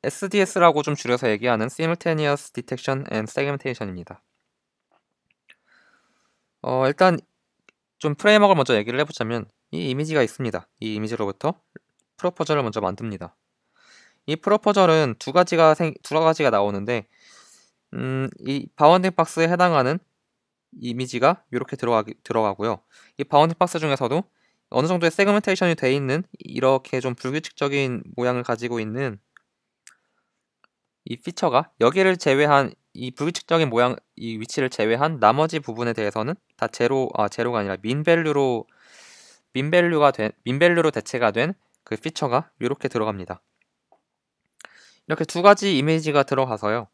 [SPEAKER 1] SDS라고 좀 줄여서 얘기하는 Simultaneous Detection and Segmentation입니다. 일단 좀 프레임워크를 먼저 얘기를 해보자면 이 이미지가 있습니다. 이 이미지로부터 프로포저를 먼저 만듭니다. 이 프로포저는 두 가지가 나오는데 이 바운딩 박스에 해당하는 이미지가 이렇게 들어가고요. 이 바운딩 박스 중에서도 어느 정도의 세그멘테이션이 돼 있는 이렇게 좀 불규칙적인 모양을 가지고 있는 이 피처가 여기를 제외한 이 불규칙적인 모양 이 위치를 제외한 나머지 부분에 대해서는 다 제로가 아니라 민밸류로 대체가 된 그 피처가 이렇게 들어갑니다. 이렇게 두 가지 이미지가 들어가서요.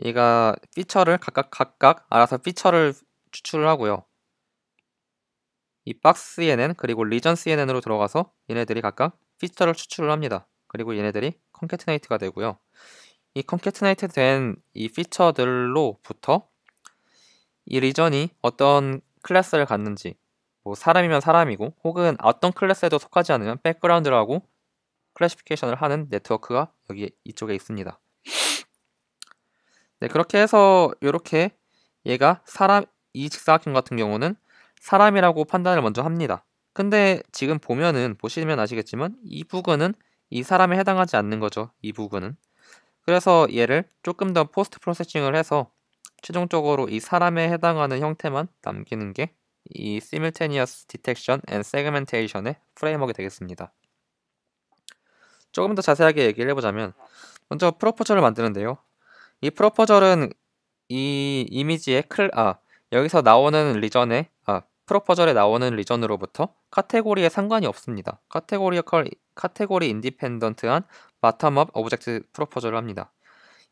[SPEAKER 1] 얘가 피처를 각각 알아서 피처를 추출을 하고요. 이 박스 CNN 그리고 리전 CNN으로 들어가서 얘네들이 각각 피처를 추출을 합니다. 그리고 얘네들이 컨캐트네이트가 되고요. 이 컨캐트네이트 된 이 피처들로부터 이 리전이 어떤 클래스를 갖는지, 뭐 사람이면 사람이고 혹은 어떤 클래스에도 속하지 않으면 백그라운드라고 클래시피케이션을 하는 네트워크가 여기 이쪽에 있습니다. 네, 그렇게 해서 이렇게 얘가 이 직사각형 같은 경우는 사람이라고 판단을 먼저 합니다. 근데 지금 보시면 아시겠지만 이 부근은 이 사람에 해당하지 않는 거죠. 이 부근은. 그래서 얘를 조금 더 포스트 프로세싱을 해서 최종적으로 이 사람에 해당하는 형태만 남기는 게 이 Simultaneous Detection and Segmentation의 프레임워크가 되겠습니다. 조금 더 자세하게 얘기를 해보자면 먼저 프로포저를 만드는데요. 이 프로포저는 이 이미지의 여기서 나오는 프로포저에 나오는 리전으로부터 카테고리에 상관이 없습니다. 카테고리 인디펜던트한 바텀업 오브젝트 프로포저를 합니다.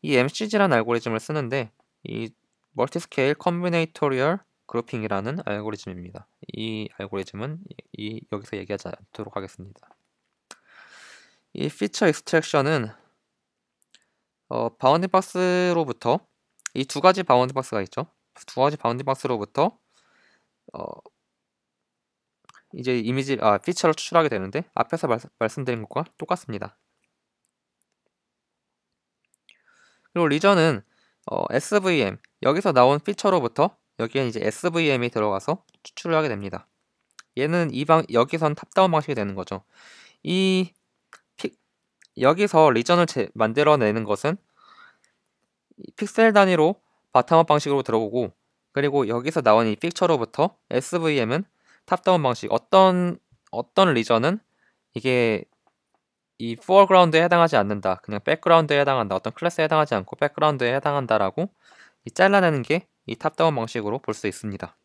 [SPEAKER 1] 이 MCG라는 알고리즘을 쓰는데 이 멀티스케일 컴비네이토리얼 그룹핑이라는 알고리즘입니다. 이 알고리즘은 여기서 얘기하지 않도록 하겠습니다. 이 피처 익스트랙션은 바운딩 박스로부터 이 두 가지 바운딩 박스가 있죠. 두 가지 바운딩 박스로부터 이제 피처를 추출하게 되는데 앞에서 말씀드린 것과 똑같습니다. 그리고 리전은 SVM 여기서 나온 피처로부터 여기에 이제 SVM이 들어가서 추출을 하게 됩니다. 얘는 여기선 탑다운 방식이 되는 거죠. 여기서 리전을 만들어내는 것은 픽셀 단위로 바텀업 방식으로 들어오고, 그리고 여기서 나온 이 픽처로부터 SVM은 탑다운 방식. 어떤 리전은 이게 이 foreground에 해당하지 않는다, 그냥 background에 해당한다, 어떤 클래스에 해당하지 않고 background에 해당한다라고 잘라내는 게 이 탑다운 방식으로 볼 수 있습니다.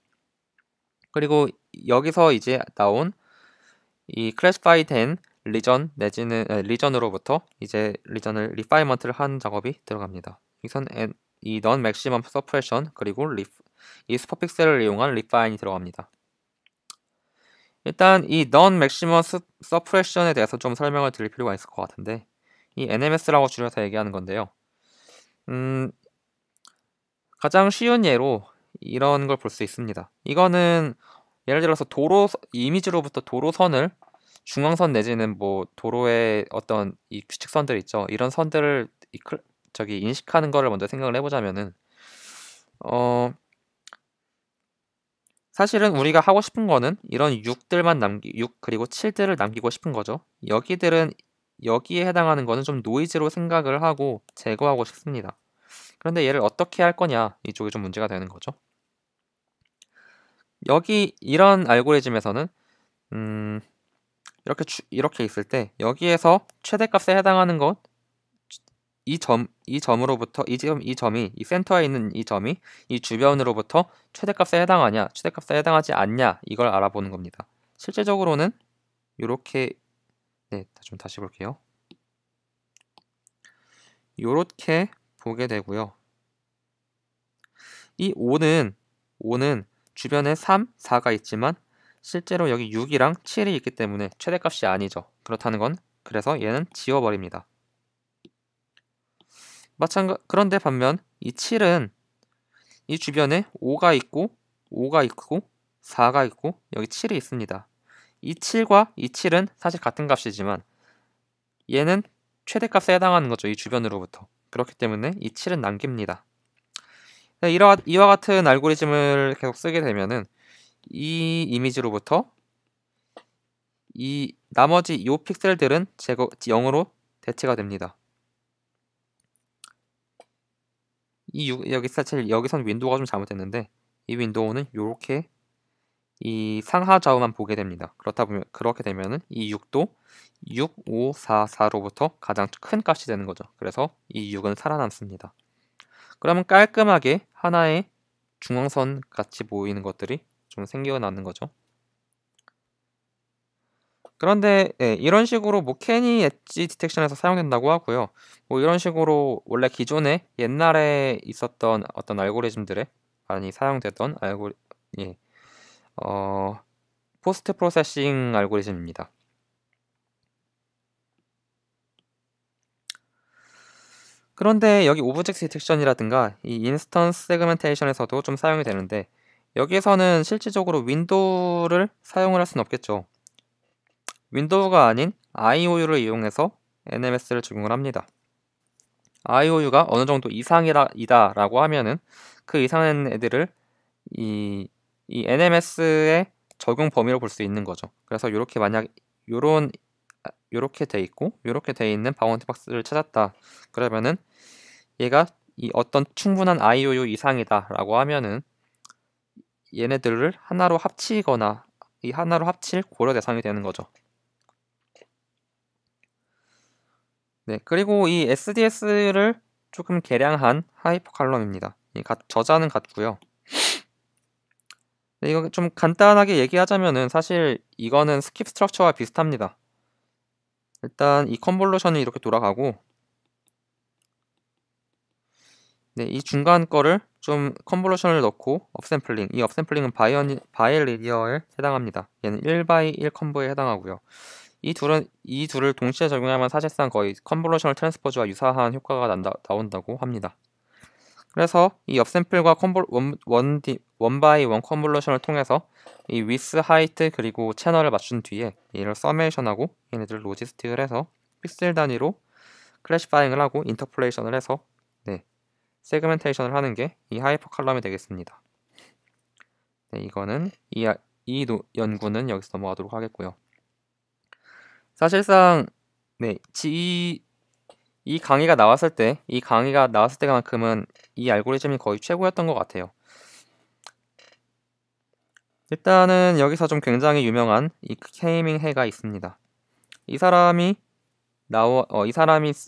[SPEAKER 1] 그리고 여기서 이제 나온 이 classified된 리전 내지는 리전으로부터 이제 리전을 리파이먼트를 한 작업이 들어갑니다. 여기선 이 non maximum suppression 그리고 이 슈퍼픽셀을 이용한 리파인이 들어갑니다. 일단 이 non maximum suppression에 대해서 좀 설명을 드릴 필요가 있을 것 같은데, 이 NMS라고 줄여서 얘기하는 건데요. 가장 쉬운 예로 이런 걸 볼 수 있습니다. 이거는 예를 들어서 이미지로부터 도로선을 중앙선 내지는 뭐 도로의 어떤 이 규칙선들 있죠. 이런 선들을 인식하는 거를 먼저 생각을 해보자면은 사실은 우리가 하고 싶은 거는 이런 6 그리고 7들을 남기고 싶은 거죠. 여기에 해당하는 거는 좀 노이즈로 생각을 하고 제거하고 싶습니다. 그런데 얘를 어떻게 할 거냐, 이쪽이 좀 문제가 되는 거죠. 이런 알고리즘에서는 이렇게 있을 때 여기에서 최대값에 해당하는 것, 이 점으로부터 이 점이 이 센터에 있는 이 점이 이 주변으로부터 최대값에 해당하냐, 최대값에 해당하지 않냐, 이걸 알아보는 겁니다. 실제적으로는 이렇게 좀 다시 볼게요. 이렇게 보게 되고요. 이 5는 주변에 3, 4가 있지만 실제로 여기 6이랑 7이 있기 때문에 최대값이 아니죠. 그렇다는 건 그래서 얘는 지워버립니다. 그런데 반면 이 7은 이 주변에 5가 있고 4가 있고 여기 7이 있습니다. 이 7과 이 7은 사실 같은 값이지만 얘는 최대값에 해당하는 거죠. 이 주변으로부터. 그렇기 때문에 이 7은 남깁니다. 이와 같은 알고리즘을 계속 쓰게 되면은 이 이미지로부터 이 나머지 요 픽셀들은 0으로 대체가 됩니다. 여기선 윈도우가 좀 잘못됐는데 이 윈도우는 이렇게 이 상하 좌우만 보게 됩니다. 그렇게 되면은 이 6도 6, 5, 4, 4로부터 가장 큰 값이 되는 거죠. 그래서 이 6은 살아남습니다. 그러면 깔끔하게 하나의 중앙선 같이 보이는 것들이 좀 생겨나는 거죠. 그런데 이런 식으로 뭐 캐니 엣지 디텍션에서 사용된다고 하고요. 뭐 이런 식으로 원래 기존에 옛날에 있었던 어떤 알고리즘들에 많이 사용되던 포스트 프로세싱 알고리즘입니다. 그런데 여기 오브젝트 디텍션이라든가 이 인스턴스 세그멘테이션에서도 좀 사용이 되는데, 여기에서는 실질적으로 윈도우를 사용을 할 수는 없겠죠. 윈도우가 아닌 IOU를 이용해서 NMS를 적용을 합니다. IOU가 어느 정도 이상이다라고 하면은 그 이상의 애들을 이 NMS의 적용 범위로 볼 수 있는 거죠. 그래서 이렇게 만약 요렇게 돼 있고 요렇게 돼 있는 바운티 박스를 찾았다. 그러면은 얘가 이 어떤 충분한 IOU 이상이다라고 하면은 얘네들을 하나로 합치거나 이 하나로 합칠 고려 대상이 되는 거죠. 네, 그리고 이 SDS를 조금 개량한 하이퍼 칼럼입니다. 저자는 같고요. 네, 이거 좀 간단하게 얘기하자면은 사실 이거는 스킵 스트럭처와 비슷합니다. 일단 이 컨볼루션이 이렇게 돌아가고 네, 이 중간 거를 좀 컨볼루션을 넣고 업샘플링, 이 업샘플링은 바이리니어에 해당합니다. 얘는 1x1 컨보에 해당하고요. 이 둘을 동시에 적용하면 사실상 거의 컨볼루셔널 트랜스포즈와 유사한 효과가 나온다고 합니다. 그래서 이 업샘플과 원바이 원 컨볼루션을 통해서 이 위스, 하이트 그리고 채널을 맞춘 뒤에 얘를 서메이션하고 얘네들 로지스틱을 해서 픽셀 단위로 클래시파잉을 하고 인터폴레이션을 해서 네, 세그멘테이션을 하는 게 이 하이퍼 칼럼이 되겠습니다. 네, 이거는 이 연구는 여기서 넘어가도록 하겠고요. 사실상 네, 이 강의가 나왔을 때만큼은 이 알고리즘이 거의 최고였던 것 같아요. 일단은 여기서 좀 굉장히 유명한 이 케이밍 해가 있습니다. 이 사람이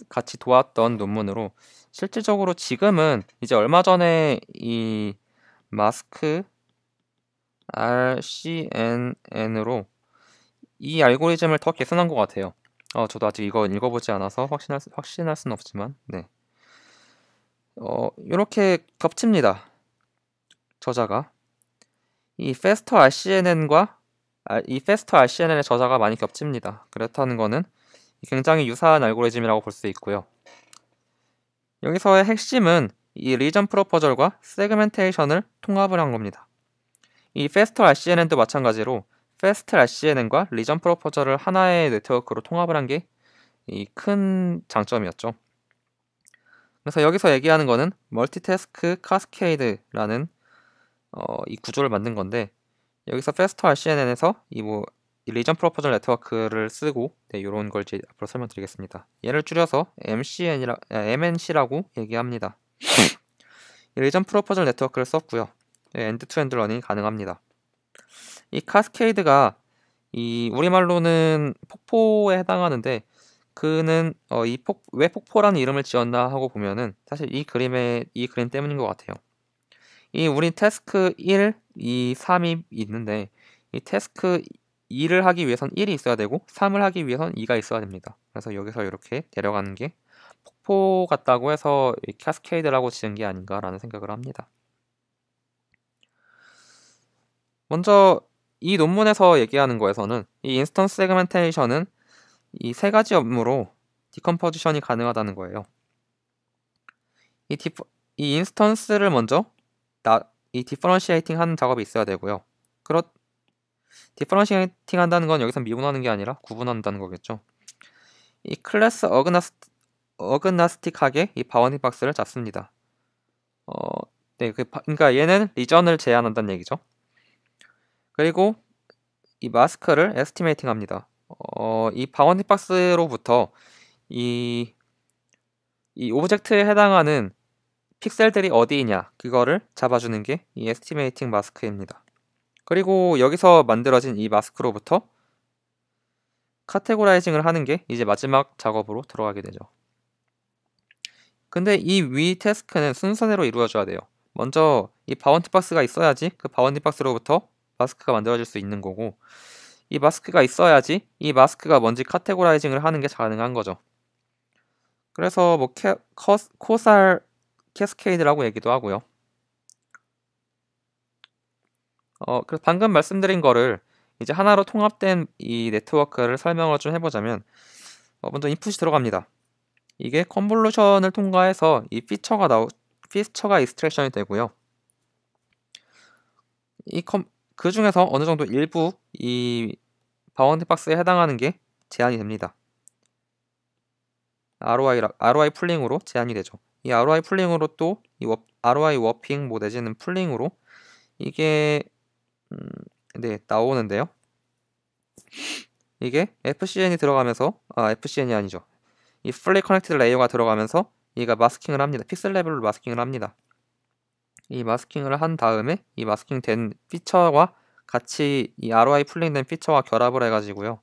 [SPEAKER 1] 같이 도왔던 논문으로 실질적으로 지금은 이제 얼마 전에 이 마스크 RCNN으로 이 알고리즘을 더 개선한 것 같아요. 저도 아직 이거 읽어보지 않아서 확신할 수는 없지만, 네. 이렇게 겹칩니다. 저자가. 이 페스터 RCNN의 저자가 많이 겹칩니다. 그렇다는 거는 굉장히 유사한 알고리즘이라고 볼 수 있고요. 여기서의 핵심은 이 리전 프로포절과 세그멘테이션을 통합을 한 겁니다. 이 페스터 RCNN도 마찬가지로 페스트 RCNN과 리전 프로포저를 하나의 네트워크로 통합을 한 게 이 큰 장점이었죠. 그래서 여기서 얘기하는 거는 멀티태스크 카스케이드라는 이 구조를 만든 건데 여기서 페스트 RCNN에서 이 리전 프로포저 네트워크를 쓰고 네, 이런 걸 이제 앞으로 설명드리겠습니다. 얘를 줄여서 MNC라고 얘기합니다. 리전 프로포저 네트워크를 썼고요. 엔드 투 엔드 러닝이 가능합니다. 이 카스케이드가 이 우리말로는 폭포에 해당하는데 그는 왜 폭포라는 이름을 지었나 하고 보면은 사실 이 그림 때문인 것 같아요. 우리 태스크 1, 2, 3이 있는데 이 태스크 2를 하기 위해선 1이 있어야 되고 3을 하기 위해선 2가 있어야 됩니다. 그래서 여기서 이렇게 데려가는 게 폭포 같다고 해서 이 카스케이드라고 지은 게 아닌가라는 생각을 합니다. 먼저 이 논문에서 얘기하는 거에서는 이 인스턴스 세그멘테이션은 이 세 가지 업무로 디컴포지션이 가능하다는 거예요. 이 인스턴스를 먼저 이 디퍼런시에이팅 하는 작업이 있어야 되고요. 디퍼런시에이팅 한다는 건 여기서 미분하는 게 아니라 구분한다는 거겠죠. 이 클래스 어그나스틱하게 이 바운딩 박스를 잡습니다. 네, 그러니까 얘는 리전을 제한한다는 얘기죠. 그리고 이 마스크를 에스티메이팅 합니다. 이 바운딩 박스로부터 이 오브젝트에 해당하는 픽셀들이 어디이냐 그거를 잡아주는 게 이 에스티메이팅 마스크입니다. 그리고 여기서 만들어진 이 마스크로부터 카테고라이징을 하는 게 이제 마지막 작업으로 들어가게 되죠. 근데 이 위 태스크는 순서대로 이루어져야 돼요. 먼저 이 바운티 박스가 있어야지 그 바운티 박스로부터 마스크가 만들어질 수 있는 거고 이 마스크가 있어야지 이 마스크가 뭔지 카테고라이징을 하는 게 가능한 거죠. 그래서 코살 캐스케이드라고 얘기도 하고요. 그래서 방금 말씀드린 거를 이제 하나로 통합된 이 네트워크를 설명을 좀 해보자면 먼저 인풋이 들어갑니다. 이게 컨볼루션을 통과해서 이 피처가 익스트랙션이 되고요. 그 중에서 어느 정도 일부 이 바운드 박스에 해당하는 게 제한이 됩니다. ROI 풀링으로 제한이 되죠. 이 ROI 풀링으로 또 이 ROI 워핑 뭐 내지는 풀링으로 이게 네 나오는데요. 이게 FCN이 들어가면서 FCN이 아니죠. 이 fully connected 레이어가 들어가면서 얘가 마스킹을 합니다. 픽셀 레벨로 마스킹을 합니다. 이 마스킹을 한 다음에 이 마스킹 된 피처와 같이 이 ROI 풀링된 피처와 결합을 해가지고요.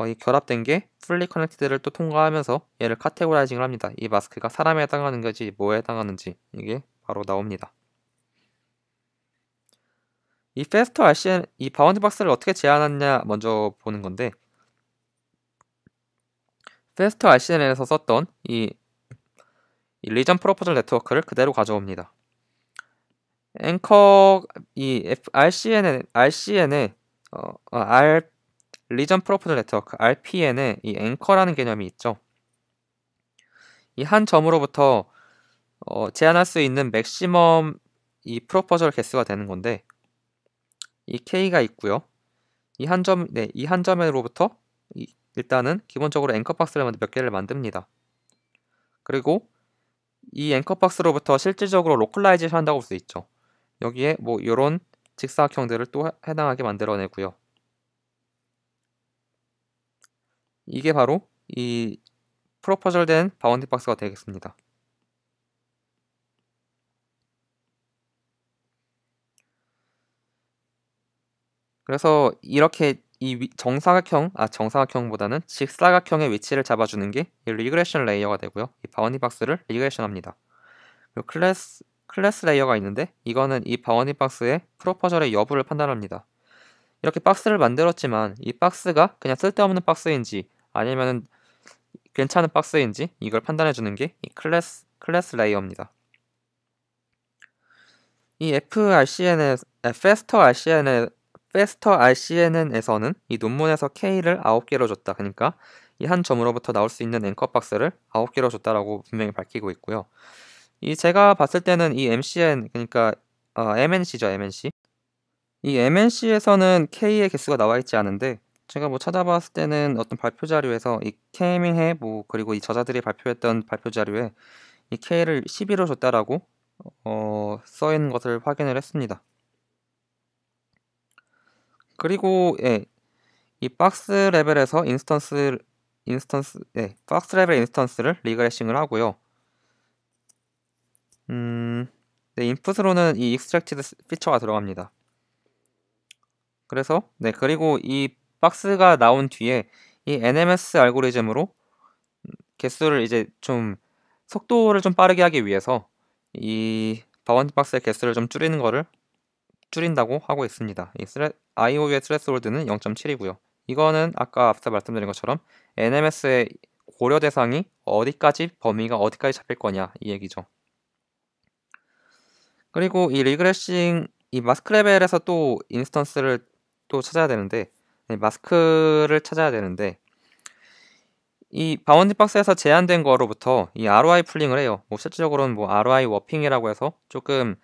[SPEAKER 1] 이 결합된 게 fully connected를 또 통과하면서 얘를 카테고라이징을 합니다. 이 마스크가 사람에 해당하는 건지 뭐에 해당하는지 이게 바로 나옵니다. 이 faster RCN, 이 바운드 박스를 어떻게 제한하느냐 먼저 보는 건데, faster RCN에서 썼던 이 리전 프로포절 네트워크를 그대로 가져옵니다. 앵커 이 RCN의 리전 프로포절 네트워크 RPN에 이 앵커라는 개념이 있죠. 이 한 점으로부터 제한할 수 있는 맥시멈 이 프로포절 개수가 되는 건데, 이 K가 있고요. 이 한 점으로부터 일단은 기본적으로 앵커 박스를 몇 개를 만듭니다. 그리고 이 앵커 박스로부터 실질적으로 로컬라이제이션 한다고 볼 수 있죠. 여기에 뭐 이런 직사각형들을 또 해당하게 만들어내고요. 이게 바로 이 프로포절된 바운딩 박스가 되겠습니다. 그래서 이렇게 이 정사각형보다는 직사각형의 위치를 잡아주는 게 이 리그레션 레이어가 되고요. 이 바운딩 박스를 리그레션합니다. 그리고 클래스 레이어가 있는데 이거는 이 바운딩 박스의 프로포절의 여부를 판단합니다. 이렇게 박스를 만들었지만 이 박스가 그냥 쓸데없는 박스인지 아니면 괜찮은 박스인지 이걸 판단해주는 게 이 클래스 레이어입니다. 이 Faster RCNN에서는 이 논문에서 K를 9개로 줬다. 그러니까 이 한 점으로부터 나올 수 있는 앵커 박스를 9개로 줬다라고 분명히 밝히고 있고요. 이 제가 봤을 때는 이 MCN 그러니까 MNC죠, MNC. 이 MNC에서는 K의 개수가 나와 있지 않은데 제가 뭐 찾아봤을 때는 어떤 발표 자료에서 이 케이밍해 뭐 그리고 이 저자들이 발표했던 발표 자료에 이 K를 12로 줬다라고 써 있는 것을 확인을 했습니다. 그리고 이 박스 레벨에서 박스 레벨 인스턴스를 리그레싱을 하고요. 인풋으로는 이 extracted 피처가 들어갑니다. 그래서 그리고 이 박스가 나온 뒤에 이 NMS 알고리즘으로 개수를 이제 좀 속도를 좀 빠르게 하기 위해서 이 바운드 박스의 개수를 좀 줄인다고 하고 있습니다. 이 IOU의 스레스홀드는 0.7이고요. 이거는 아까 앞서 말씀드린 것처럼 NMS의 고려 대상이 범위가 어디까지 잡힐 거냐 이 얘기죠. 그리고 이 리그레싱 이 마스크 레벨에서 또 인스턴스를 또 찾아야 되는데 마스크를 찾아야 되는데 이 바운딩 박스에서 제한된 거로부터 이 ROI 풀링을 해요. 뭐 실질적으로는 뭐 ROI 워핑이라고 해서 조금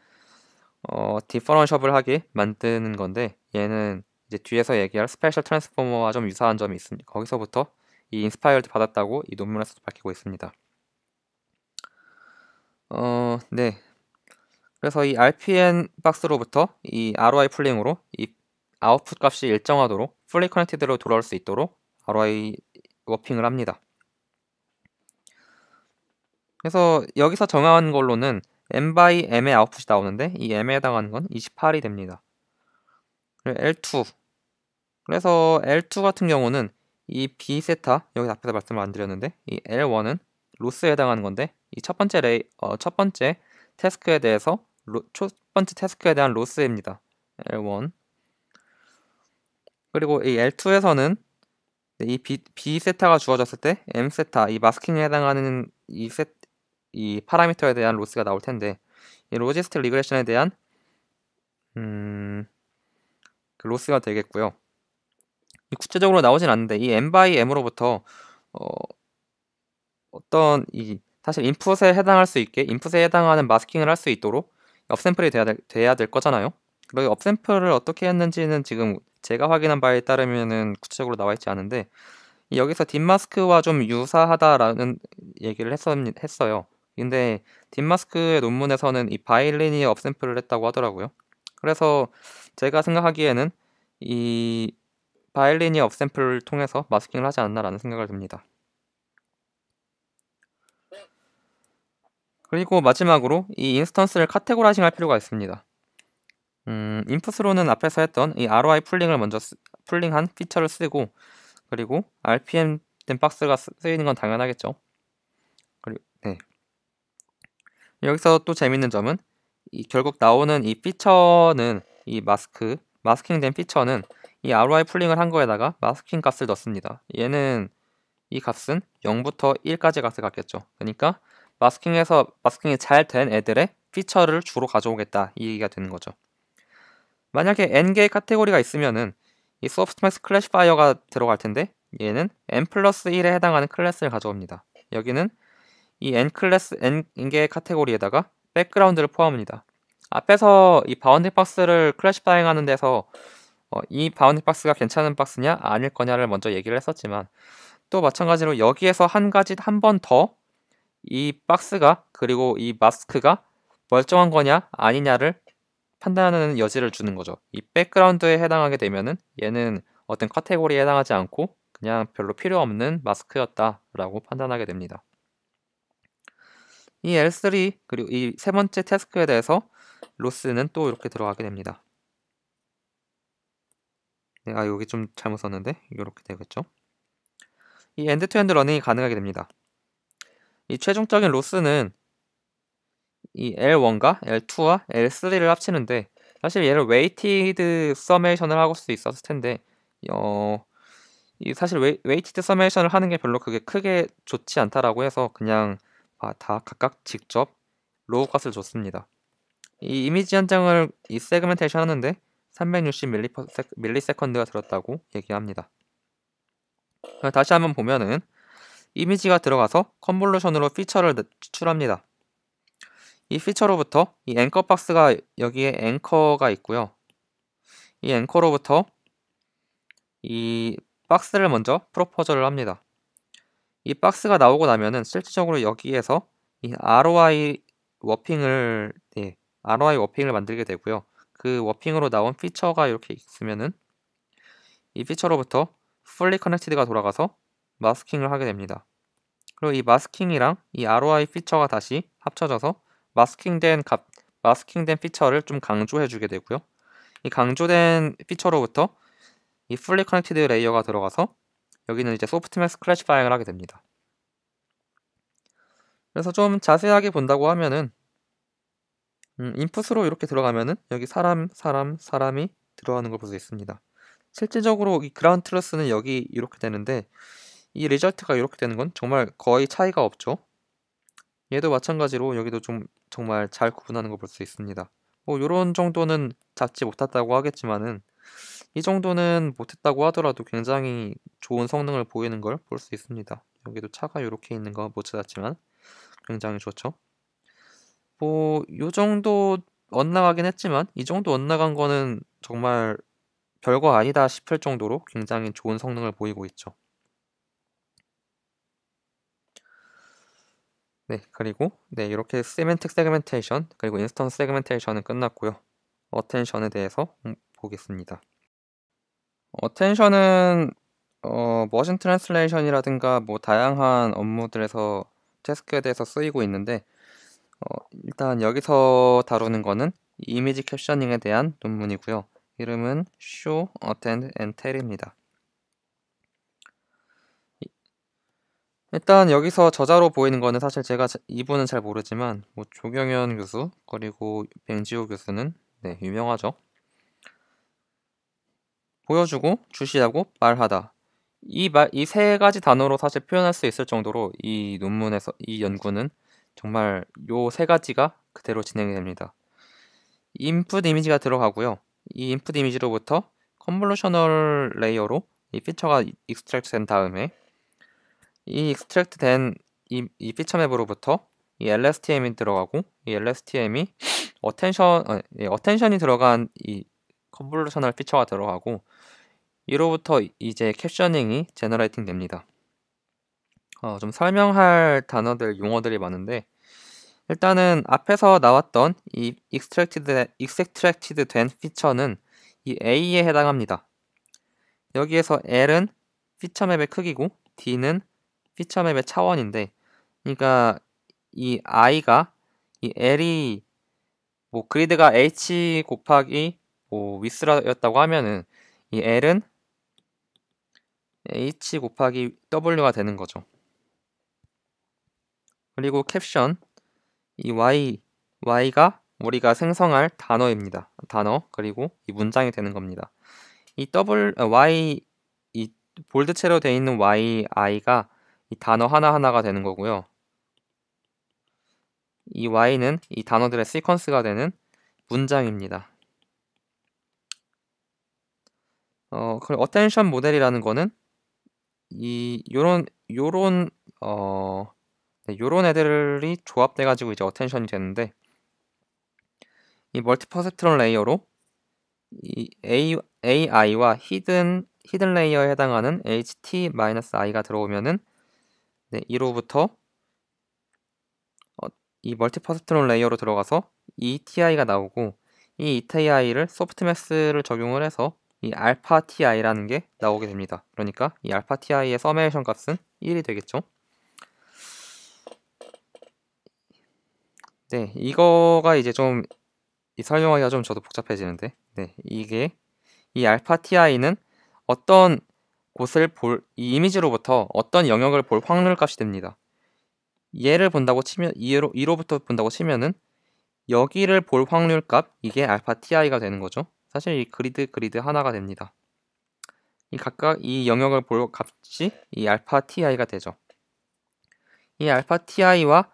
[SPEAKER 1] 디퍼런셔블하게 만드는 건데 얘는 이제 뒤에서 얘기할 스페셜 트랜스포머와 좀 유사한 점이 있습니다. 거기서부터 이 인스파이어드 받았다고 이 논문에서도 밝히고 있습니다. 네. 그래서 이 RPN 박스로부터 이 ROI 풀링으로 이 아웃풋 값이 일정하도록 풀리 커넥티드로 돌아올 수 있도록 ROI 워핑을 합니다. 그래서 여기서 정한 걸로는 M by M의 아웃풋이 나오는데 이 M에 해당하는 건 28이 됩니다. L2 그래서 L2 같은 경우는 이 B세타 여기 앞에서 말씀을 안 드렸는데 이 L1은 로스에 해당하는 건데 이 첫 번째 태스크에 대해서 첫 번째 태스크에 대한 로스입니다. L1 그리고 이 L2에서는 이 B세타가 주어졌을 때 M세타 이 마스킹에 해당하는 이 파라미터에 대한 로스가 나올 텐데 이 로지스틱 리그레션에 대한 그 로스가 되겠고요. 구체적으로 나오진 않는데 이 M by M으로부터 어떤 사실 인풋에 해당하는 마스킹을 할 수 있도록 업샘플이 돼야 될 거잖아요. 그리고 업샘플을 어떻게 했는지는 지금 제가 확인한 바에 따르면은 구체적으로 나와 있지 않은데 여기서 딥마스크와 좀 유사하다라는 얘기를 했어요. 근데 딥마스크의 논문에서는 이 바이리니어 업샘플을 했다고 하더라고요. 그래서 제가 생각하기에는 이 바이리니어 업샘플을 통해서 마스킹을 하지 않나라는 생각을 듭니다. 그리고 마지막으로 이 인스턴스를 카테고라이징 할 필요가 있습니다. 인풋으로는 앞에서 했던 이 ROI 풀링을 먼저 풀링한 피처를 쓰고 그리고 RPM 된 박스가 쓰이는 건 당연하겠죠. 그리고 네. 여기서 또 재밌는 점은 결국 나오는 이 피처는 이 마스킹된 피처는 이 ROI 풀링을 한 거에다가 마스킹 값을 넣습니다. 얘는 이 값은 0부터 1까지 값을 갖겠죠. 그러니까 마스킹이 잘 된 애들의 피처를 주로 가져오겠다 이 얘기가 되는 거죠. 만약에 n개의 카테고리가 있으면은 이 소프트맥스 클래시파이어가 들어갈 텐데 얘는 n 플러스 1에 해당하는 클래스를 가져옵니다. 여기는 이 n개의 카테고리에다가 백그라운드를 포함합니다. 앞에서 이 바운딩 박스를 클래시파잉 하는 데서 이 바운딩 박스가 괜찮은 박스냐 아닐 거냐를 먼저 얘기를 했었지만 또 마찬가지로 여기에서 한 번 더 이 박스가 그리고 이 마스크가 멀쩡한 거냐 아니냐를 판단하는 여지를 주는 거죠. 이 백그라운드에 해당하게 되면은 얘는 어떤 카테고리에 해당하지 않고 그냥 별로 필요 없는 마스크였다라고 판단하게 됩니다. 이 L3 그리고 이 세 번째 태스크에 대해서 로스는 또 이렇게 들어가게 됩니다. 내가 여기 좀 잘못 썼는데 이렇게 되겠죠. 이 엔드-투-엔드 러닝이 가능하게 됩니다. 이 최종적인 로스는 이 L1과 L2와 L3를 합치는데 사실 얘를 웨이티드 서메이션을 하고 수 있었을 텐데 사실 웨이티드 서메이션을 하는 게 별로 그게 크게 좋지 않다라고 해서 그냥 다 각각 직접 로우 값을 줬습니다. 이 이미지 현장을 이 세그멘테이션 하는데 360ms가 들었다고 얘기합니다. 다시 한번 보면은 이미지가 들어가서 컨볼루션으로 피처를 추출합니다. 이 피처로부터 이 앵커 박스가 여기에 앵커가 있고요. 이 앵커로부터 이 박스를 먼저 프로포저를 합니다. 이 박스가 나오고 나면은 실질적으로 여기에서 이 ROI 워핑을 만들게 되고요. 그 워핑으로 나온 피처가 이렇게 있으면은 이 피처로부터 fully connected가 돌아가서 마스킹을 하게 됩니다. 그리고 이 마스킹이랑 이 ROI 피처가 다시 합쳐져서 마스킹된 피처를 좀 강조해 주게 되고요. 이 강조된 피처로부터 이 fully connected 레이어가 들어가서 여기는 이제 소프트맥스 클래시파잉을 하게 됩니다. 그래서 좀 자세하게 본다고 하면은 인풋으로 이렇게 들어가면은 여기 사람이 들어가는 걸 볼 수 있습니다. 실질적으로 이 그라운드 트루스는 여기 이렇게 되는데 이 리절트가 이렇게 되는 건 정말 거의 차이가 없죠. 얘도 마찬가지로 여기도 좀 정말 잘 구분하는 걸 볼 수 있습니다. 뭐 요런 정도는 잡지 못했다고 하겠지만은 이 정도는 못했다고 하더라도 굉장히 좋은 성능을 보이는 걸 볼 수 있습니다. 여기도 차가 이렇게 있는 거 못 찾았지만 굉장히 좋죠. 뭐 요 정도 엇나가긴 했지만 이 정도 엇나간 거는 정말 별거 아니다 싶을 정도로 굉장히 좋은 성능을 보이고 있죠. 네, 그리고 이렇게 세멘틱 세그멘테이션 그리고 인스턴스 세그멘테이션은 끝났고요. 어텐션에 대해서 보겠습니다. 어텐션은 머신 트랜슬레이션이라든가 뭐 다양한 업무들에서 태스크에 대해서 쓰이고 있는데 일단 여기서 다루는 거는 이미지 캡셔닝에 대한 논문이고요. 이름은 Show, Attend, and Tell입니다. 일단 여기서 저자로 보이는 거는 사실 제가 이분은 잘 모르지만 뭐 조경현 교수 그리고 뱅지호 교수는 유명하죠. 보여주고 주시하고 말하다 이 세 가지 단어로 사실 표현할 수 있을 정도로 이 논문에서 이 연구는 정말 요 세 가지가 그대로 진행이 됩니다. 인풋 이미지가 들어가고요. 이 인풋 이미지로부터 컨볼루셔널 레이어로 이 피처가 익스트랙트 된 다음에 이 익스트랙트 된 이 피처 맵으로부터 이 LSTM이 들어가고 이 LSTM이 어텐션이 들어간 이 컨볼루셔널 피처가 들어가고 이로부터 이제 캡셔닝이 제너레이팅 됩니다. 좀 설명할 단어들, 용어들이 많은데 일단은 앞에서 나왔던 이 익스트랙티드 된 피처는 이 A에 해당합니다. 여기에서 L은 피처맵의 크기고 D는 피처맵의 차원인데, 그러니까 이 I가 이 L이 뭐 그리드가 H 곱하기 뭐 위스라였다고 하면은 이 L은 H 곱하기 W가 되는 거죠. 그리고 캡션 이 Y가 우리가 생성할 단어입니다. 단어 그리고 이 문장이 되는 겁니다. 이 이 볼드체로 되어 있는 I가 이 단어 하나하나가 되는 거고요. 이 Y는 이 단어들의 시퀀스가 되는 문장입니다. 그리고 어텐션 모델이라는 거는 요런 애들이 조합돼 가지고 이제 어텐션이 되는데, 이 멀티 퍼셉트론 레이어로 이 AI와 히든 레이어에 해당하는 HT-I가 들어오면은 이로부터 이 멀티 퍼셉트론 레이어로 들어가서 ETI가 나오고, 이 ETI를 소프트맥스를 적용을 해서 이 알파 TI라는 게 나오게 됩니다. 그러니까 이 알파 TI의 서메이션 값은 1이 되겠죠. 네, 이거가 이제 좀 설명하기가 좀 저도 복잡해지는데, 이게 이 알파 TI는 어떤 곳을 이 이미지로부터 어떤 영역을 볼 확률 값이 됩니다. 얘를 본다고 치면 2로부터 본다고 치면은 여기를 볼 확률 값, 이게 알파 TI가 되는 거죠. 사실 이 그리드 하나가 됩니다. 이 각각 이 영역을 볼 값이 이 알파 TI가 되죠. 이 알파 TI와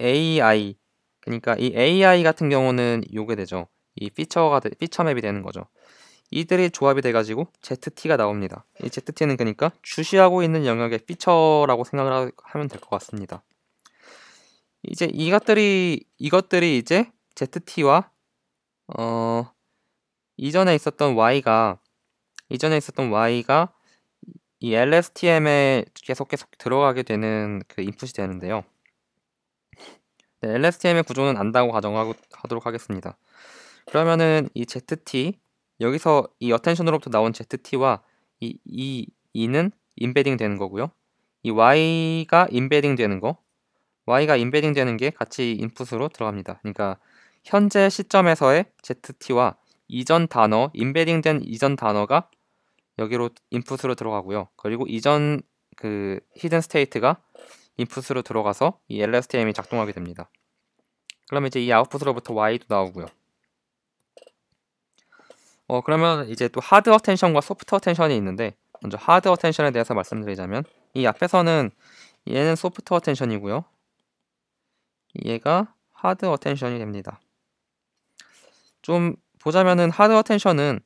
[SPEAKER 1] AI, 그러니까 이 AI 같은 경우는 요게 되죠. 이 피처맵이 되는 거죠. 이들이 조합이 돼가지고 ZT가 나옵니다. 이 ZT는 그러니까 주시하고 있는 영역의 피처라고 생각을 하면 될 것 같습니다. 이제 이것들이 이제 ZT와 이전에 있었던 Y가 이 LSTM에 계속 들어가게 되는 그 인풋이 되는데요. LSTM의 구조는 안다고 가정하도록 하겠습니다. 그러면은 이 ZT, 여기서 이 어텐션으로부터 나온 ZT와 E는 인베딩 되는 거고요. 이 Y가 인베딩 되는 게 같이 인풋으로 들어갑니다. 그러니까 현재 시점에서의 ZT와 인베딩된 이전 단어가 여기로 인풋으로 들어가고요. 그리고 이전 그 히든 스테이트가 인풋으로 들어가서 이 LSTM이 작동하게 됩니다. 그러면 이제 이 아웃풋으로부터 Y도 나오고요. 그러면 이제 또 하드 어텐션과 소프트 어텐션이 있는데, 먼저 하드 어텐션에 대해서 말씀드리자면, 이 앞에서는 얘는 소프트 어텐션이고요. 얘가 하드 어텐션이 됩니다. 좀 보자면은 하드 어텐션은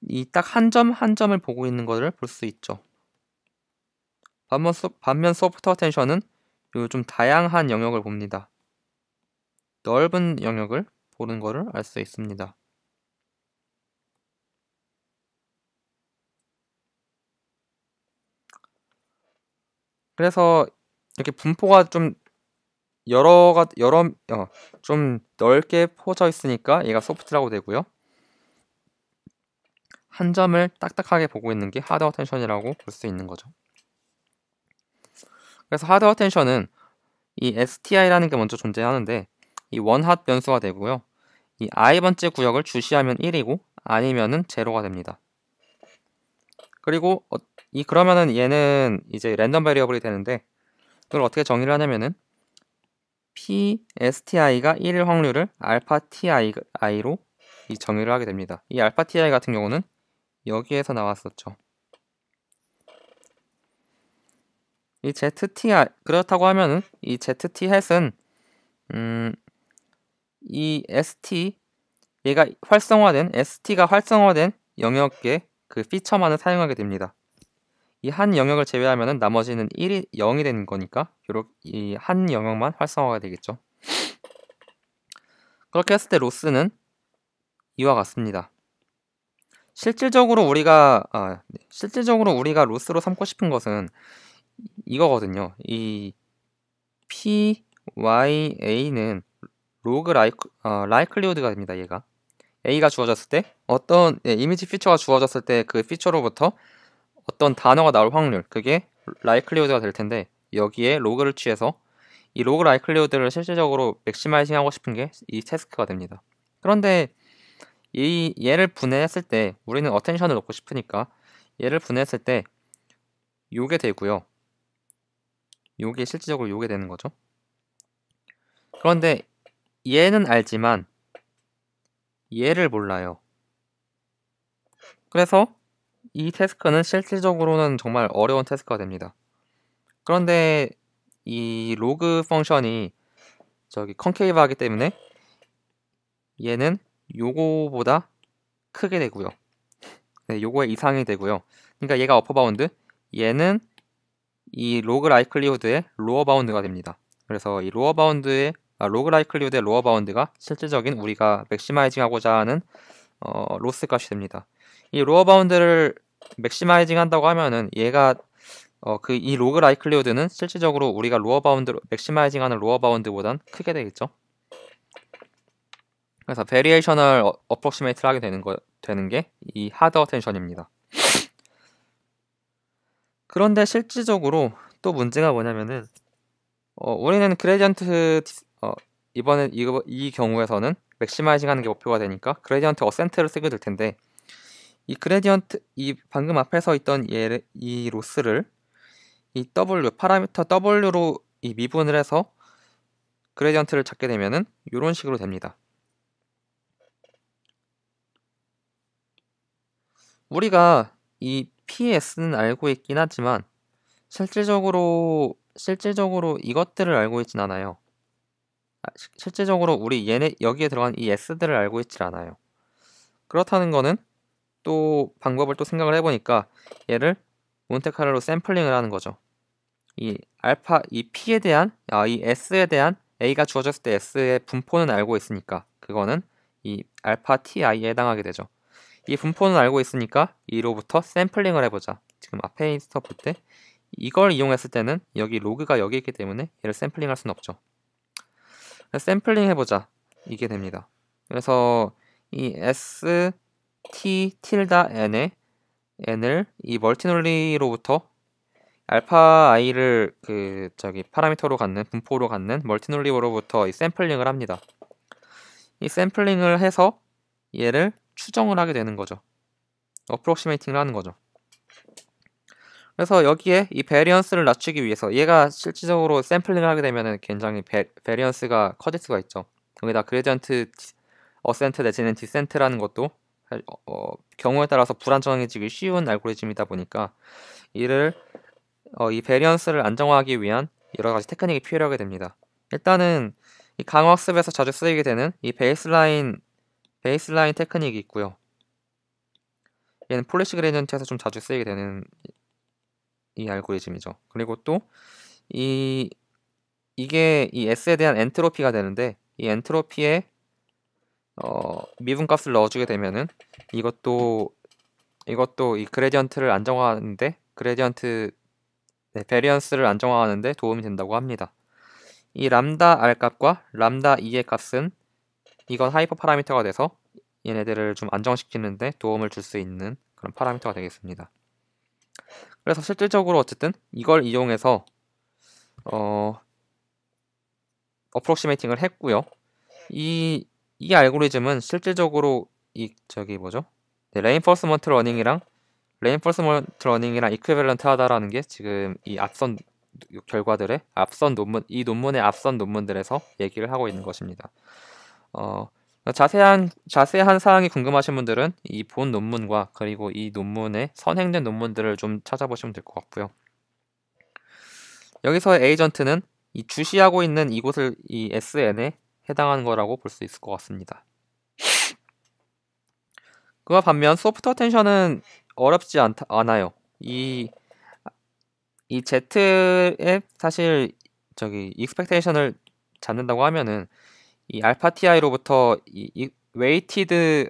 [SPEAKER 1] 이 딱 한 점을 보고 있는 것을 볼 수 있죠. 반면 소프트 어텐션은 좀 다양한 영역을 봅니다. 넓은 영역을 보는 것을 알 수 있습니다. 그래서 이렇게 분포가 좀 좀 넓게 퍼져 있으니까 얘가 소프트라고 되고요. 한 점을 딱딱하게 보고 있는 게 하드 어텐션이라고 볼 수 있는 거죠. 그래서 하드 어텐션은 이 STI라는 게 먼저 존재하는데, 이 원핫 변수가 되고요. 이 i번째 구역을 주시하면 1이고 아니면은 제로가 됩니다. 그리고 그러면은 얘는 이제 랜덤 베리어블이 되는데, 그걸 어떻게 정의를 하냐면은 PSTI가 1일 확률을 알파 TI로 이 정의를 하게 됩니다. 이 알파 TI 같은 경우는 여기에서 나왔었죠. 이 ZTI, 그렇다고 하면은 이 ZT 햇은 이 얘가 ST가 활성화된 영역의 그 피처만을 사용하게 됩니다. 이 한 영역을 제외하면은 나머지는 0이 되는 거니까 이 한 영역만 활성화가 되겠죠. 그렇게 했을 때 로스는 이와 같습니다. 실질적으로 우리가 로스로 삼고 싶은 것은 이거거든요. 이 PYA는 로그 라이클리우드가 됩니다. 얘가 A가 주어졌을 때 어떤 이미지 피처가 주어졌을 때 그 피처로부터 어떤 단어가 나올 확률, 그게 라이클리우드가 될 텐데, 여기에 로그를 취해서 이 로그 라이클리우드를 실질적으로 맥시마이징 하고 싶은 게 이 태스크가 됩니다. 그런데 얘를 분해했을 때 우리는 어텐션을 넣고 싶으니까 얘를 분해했을 때 요게 되고요. 요게 실질적으로 요게 되는 거죠. 그런데 얘는 알지만 얘를 몰라요. 그래서 이 태스크는 실질적으로는 정말 어려운 태스크가 됩니다. 그런데 이 로그 펑션이 컨케이브 하기 때문에 얘는 요거보다 크게 되고요. 네, 요거의 이상이 되고요. 그러니까 얘가 어퍼 바운드, 얘는 이 로그 라이클리후드의 로어 바운드가 됩니다. 그래서 이 로그 라이클리후드의 로어 바운드가 실질적인 우리가 맥시마이징 하고자 하는 로스 값이 됩니다. 이 로어 바운드를 맥시마이징 한다고 하면은 얘가 이 로그 라이클리후드는 실질적으로 우리가 로어 바운드로 맥시마이징 하는 로어 바운드보단 크게 되겠죠. 그래서 베리에이셔널 어프록시메이트를 하게 되는 게 이 하드 어텐션입니다. 그런데 실질적으로 또 문제가 뭐냐면은 우리는 그레디언트 이번에 이 경우에서는 맥시마이징 하는 게 목표가 되니까 그레디언트 어센트를 쓰게 될 텐데, 이 그레디언트 방금 앞에 서 있던 이 로스를 이 W 파라미터 W로 이 미분을 해서 그레디언트를 찾게 되면은 이런 식으로 됩니다. 우리가 이 PS는 알고 있긴 하지만 실질적으로 이것들을 알고 있진 않아요. 실질적으로 우리 여기에 들어간 이 S들을 알고 있질 않아요. 그렇다는 거는 또 방법을 또 생각을 해보니까 얘를 몬테카를로 샘플링을 하는 거죠. 이 P에 대한 이 S에 대한 A가 주어졌을 때 S의 분포는 알고 있으니까 그거는 이 알파 TI에 해당하게 되죠. 이 분포는 알고 있으니까 이로부터 샘플링을 해보자. 지금 앞에 있어 볼 때 이걸 이용했을 때는 여기 로그가 여기 있기 때문에 얘를 샘플링 할 수는 없죠. 샘플링 해보자. 이게 됩니다. 그래서 이 S T 틸다 N을 이 멀티놀리로부터 알파 i를 파라미터로 갖는 분포로 갖는 멀티놀리로부터 이 샘플링을 합니다. 이 샘플링을 해서 얘를 추정을 하게 되는 거죠. 어프록시메이팅을 하는 거죠. 그래서 여기에 이 베리언스를 낮추기 위해서 얘가 실질적으로 샘플링을 하게 되면 굉장히 베리언스가 커질 수가 있죠. 여기다 그레디언트 어센트 내지는 디센트라는 것도 경우에 따라서 불안정해지기 쉬운 알고리즘이다 보니까 이 베리언스를 안정화하기 위한 여러 가지 테크닉이 필요하게 됩니다. 일단은 이 강화학습에서 자주 쓰이게 되는 이 베이스라인 테크닉이 있고요. 얘는 폴리시 그레디언트에서 좀 자주 쓰이게 되는 이 알고리즘이죠. 그리고 또 이게 이 S에 대한 엔트로피가 되는데, 이 엔트로피에 미분값을 넣어주게 되면은 이것도 이 그레디언트를 안정화하는데 베리언스를 안정화하는데 도움이 된다고 합니다. 이 람다 R 값과 람다 E의 값은 이건 하이퍼 파라미터가 돼서 얘네들을 좀 안정시키는데 도움을 줄 수 있는 그런 파라미터가 되겠습니다. 그래서 실질적으로 어쨌든 이걸 이용해서 어프록시메이팅을 했고요. 이 알고리즘은 실질적으로 레인포스먼트 러닝이랑 이퀴밸런트 하다라는 게 지금 이 앞선 결과들의 이 논문의 앞선 논문들에서 얘기를 하고 있는 것입니다. 자세한 사항이 궁금하신 분들은 이 본 논문과 그리고 이 논문의 선행된 논문들을 좀 찾아보시면 될 것 같고요. 여기서의 에이전트는 이 주시하고 있는 이곳을 이 SN에 해당하는 거라고 볼 수 있을 것 같습니다. 그와 반면 소프트 어텐션은 어렵지 않아요. 이 Z에 사실 익스펙테이션을 잡는다고 하면은 이 알파 ti로부터 이 웨이티드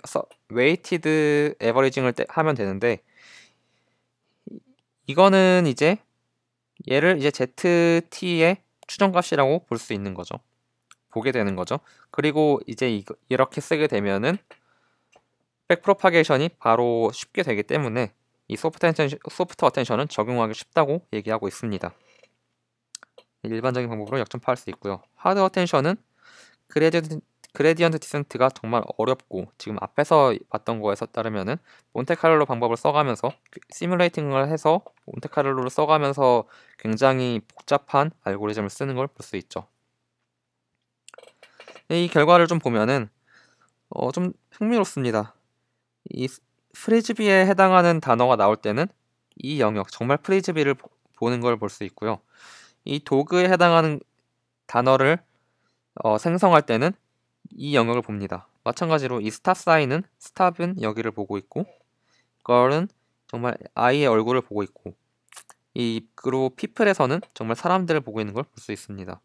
[SPEAKER 1] 에버리징을 하면 되는데, 이거는 이제 얘를 이제 ZT의 추정값이라고 볼 수 있는 거죠. 보게 되는 거죠. 그리고 이제 이렇게 쓰게 되면은 백 프로파게이션이 바로 쉽게 되기 때문에 이 소프트 어텐션은 적용하기 쉽다고 얘기하고 있습니다. 일반적인 방법으로 역전파할 수 있고요. 하드 어텐션은 그레디언트 디센트가 정말 어렵고, 지금 앞에서 봤던 거에서 따르면은 몬테카를로 방법을 써가면서 시뮬레이팅을 해서 몬테카를로를 써가면서 굉장히 복잡한 알고리즘을 쓰는 걸 볼 수 있죠. 이 결과를 좀 보면은 좀 흥미롭습니다. 이 프리즈비에 해당하는 단어가 나올 때는 이 영역, 정말 프리즈비를 보는 걸 볼 수 있고요. 이 도그에 해당하는 단어를 생성할 때는 이 영역을 봅니다. 마찬가지로 이 스탑 사인은 스탑은 여기를 보고 있고, 걸은 정말 아이의 얼굴을 보고 있고, 그리고 피플에서는 정말 사람들을 보고 있는 걸 볼 수 있습니다.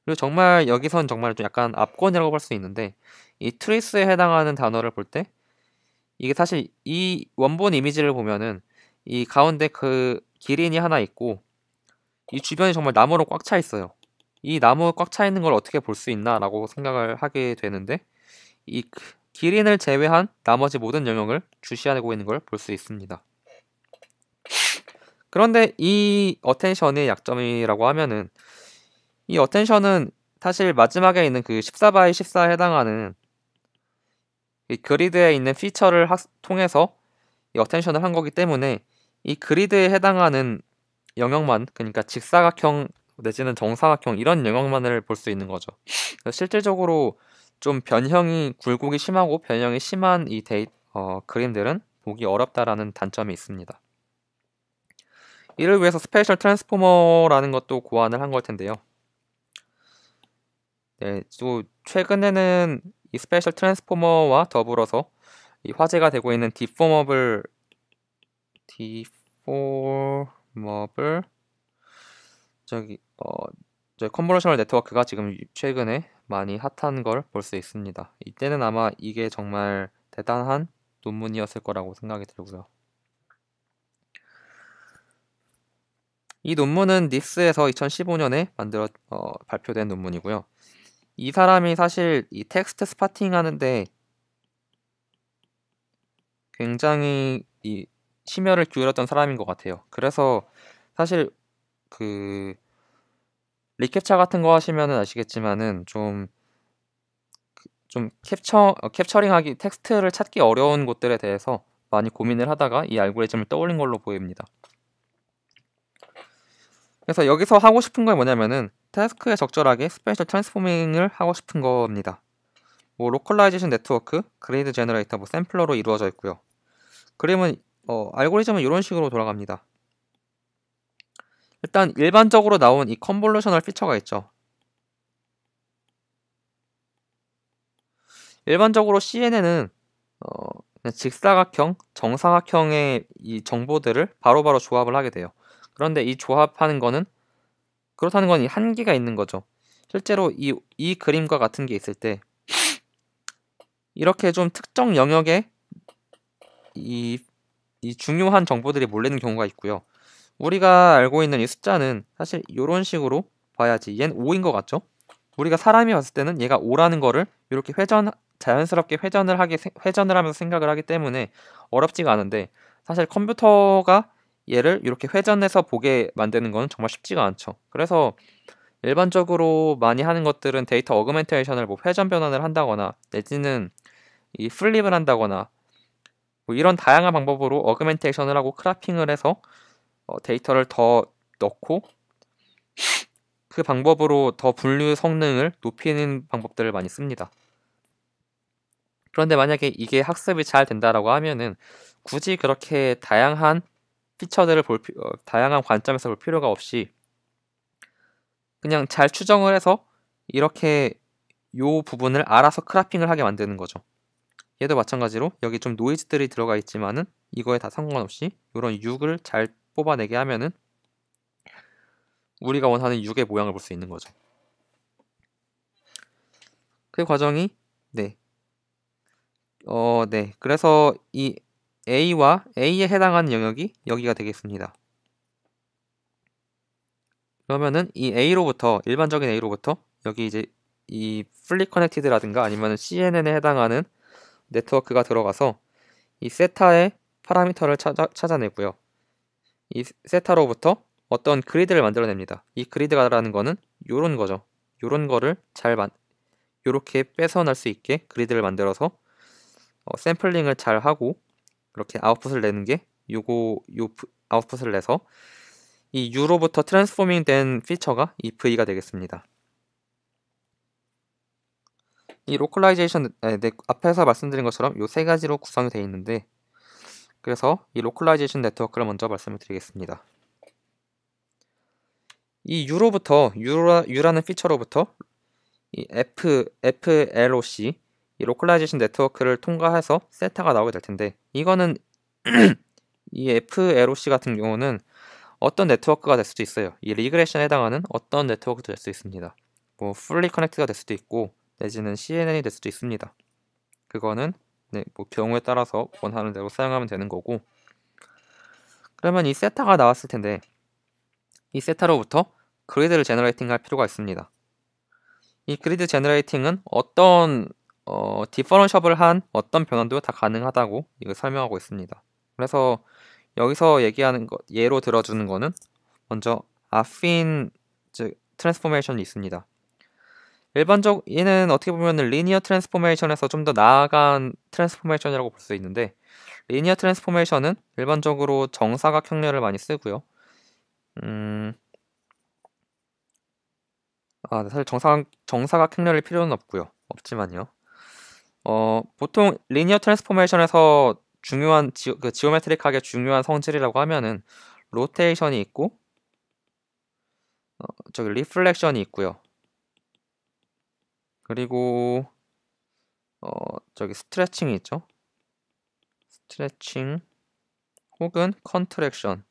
[SPEAKER 1] 그리고 정말 여기선 정말 좀 약간 압권이라고 볼 수 있는데, 이 트레이스에 해당하는 단어를 볼 때 이게 사실 이 원본 이미지를 보면은 이 가운데 그 기린이 하나 있고, 이 주변이 정말 나무로 꽉 차 있어요. 이 나무 꽉 차 있는 걸 어떻게 볼 수 있나 라고 생각을 하게 되는데, 이 기린을 제외한 나머지 모든 영역을 주시하고 있는 걸 볼 수 있습니다. 그런데 이 어텐션의 약점이라고 하면은, 이 어텐션은 사실 마지막에 있는 그 14 x 14에 해당하는 이 그리드에 있는 피처를 통해서 이 어텐션을 한 거기 때문에, 이 그리드에 해당하는 영역만, 그러니까 직사각형 내지는 정사각형 이런 영역만을 볼 수 있는 거죠. 실질적으로 좀 변형이 굴곡이 심하고 변형이 심한 이 그림들은 보기 어렵다라는 단점이 있습니다. 이를 위해서 스페이셜 트랜스포머라는 것도 고안을 한 걸 텐데요. 네, 또 최근에는 이 스페이셜 트랜스포머와 더불어서 이 화제가 되고 있는 디포머블 저기 컨볼루셔널 네트워크가 지금 최근에 많이 핫한 걸 볼 수 있습니다. 이때는 아마 이게 정말 대단한 논문이었을 거라고 생각이 들고요. 이 논문은 니스에서 2015년에 발표된 논문이고요. 이 사람이 사실 이 텍스트 스파팅 하는데 굉장히 이 심혈을 기울였던 사람인 것 같아요. 그래서 사실 그 리캡차 같은 거 하시면은 아시겠지만은 좀 캡처링하기, 텍스트를 찾기 어려운 곳들에 대해서 많이 고민을 하다가 이 알고리즘을 떠올린 걸로 보입니다. 그래서 여기서 하고 싶은 건 뭐냐면은 태스크에 적절하게 스페셜 트랜스포밍을 하고 싶은 겁니다. 뭐 로컬라이제이션 네트워크, 그레이드 제너레이터, 뭐 샘플러로 이루어져 있고요. 그림은 알고리즘은 이런 식으로 돌아갑니다. 일단 일반적으로 나온 이 컨볼루셔널 피처가 있죠. 일반적으로 CNN은 직사각형, 정사각형의 이 정보들을 바로바로 조합을 하게 돼요. 그런데 이 조합하는 거는, 그렇다는 건 이 한계가 있는 거죠. 실제로 이 그림과 같은 게 있을 때 이렇게 좀 특정 영역에 이 중요한 정보들이 몰리는 경우가 있고요. 우리가 알고 있는 이 숫자는 사실 이런 식으로 봐야지 얘는 5인 것 같죠? 우리가 사람이 봤을 때는 얘가 5라는 거를 이렇게 자연스럽게 회전을 하면서 생각을 하기 때문에 어렵지가 않은데, 사실 컴퓨터가 얘를 이렇게 회전해서 보게 만드는 건 정말 쉽지가 않죠. 그래서 일반적으로 많이 하는 것들은 데이터 어그멘테이션을 뭐 회전 변환을 한다거나 내지는 이 플립을 한다거나 뭐 이런 다양한 방법으로 어그멘테이션을 하고 크라핑을 해서 데이터를 더 넣고 그 방법으로 더 분류 성능을 높이는 방법들을 많이 씁니다. 그런데 만약에 이게 학습이 잘 된다라고 하면은 굳이 그렇게 다양한 피처들을 다양한 관점에서 볼 필요가 없이 그냥 잘 추정을 해서 이렇게 요 부분을 알아서 크라핑을 하게 만드는 거죠. 얘도 마찬가지로 여기 좀 노이즈들이 들어가 있지만은 이거에 다 상관없이 이런 6을 잘 뽑아내게 하면은 우리가 원하는 6의 모양을 볼 수 있는 거죠. 그 과정이 그래서 이 A와 A에 해당하는 영역이 여기가 되겠습니다. 그러면은 이 A로부터 일반적인 A로부터 여기 이제 이 fully connected라든가 아니면 CNN에 해당하는 네트워크가 들어가서 이 세타의 파라미터를 찾아내고요. 이 세타로부터 어떤 그리드를 만들어냅니다. 이 그리드가라는 거는 요런 거죠. 요런 거를 요렇게 뺏어날 수 있게 그리드를 만들어서 샘플링을 잘 하고 이렇게 아웃풋을 내는 게 요 아웃풋을 내서 이 U로부터 트랜스포밍 된 피처가 이 V가 되겠습니다. 이 로컬라이제이션 앞에서 말씀드린 것처럼 요 세 가지로 구성이 되어 있는데, 그래서 이 로컬라이제이션 네트워크를 먼저 말씀을 드리겠습니다. 이 U라는 피처로부터 이 FLOC 이 로컬라이제이션 네트워크를 통과해서 세타가 나오게 될 텐데, 이거는 이 FLOC 같은 경우는 어떤 네트워크가 될 수도 있어요. 이 리그레션에 해당하는 어떤 네트워크도 될 수 있습니다. 뭐 풀리 커넥트가 될 수도 있고 내지는 CNN이 될 수도 있습니다. 그거는 뭐 경우에 따라서 원하는 대로 사용하면 되는 거고, 그러면 이 세타가 나왔을 텐데 이 세타로부터 그리드를 제너레이팅 할 필요가 있습니다. 이 그리드 제너레이팅은 어떤 디퍼런셜을 한 어떤 변환도 다 가능하다고 이걸 설명하고 있습니다. 그래서 여기서 얘기하는 것, 예로 들어주는 거는 먼저 아핀 즉 트랜스포메이션이 있습니다. 얘는 어떻게 보면 리니어 트랜스포메이션에서 좀 더 나아간 트랜스포메이션이라고 볼 수 있는데, 리니어 트랜스포메이션은 일반적으로 정사각 형렬을 많이 쓰고요. 사실 정사각 형렬일 필요는 없지만요. 보통 리니어 트랜스포메이션에서 중요한 지오메트릭하게 중요한 성질이라고 하면은 로테이션이 있고 저기 리플렉션이 있고요. 그리고 저기 스트레칭이 있죠. 스트레칭 혹은 컨트랙션.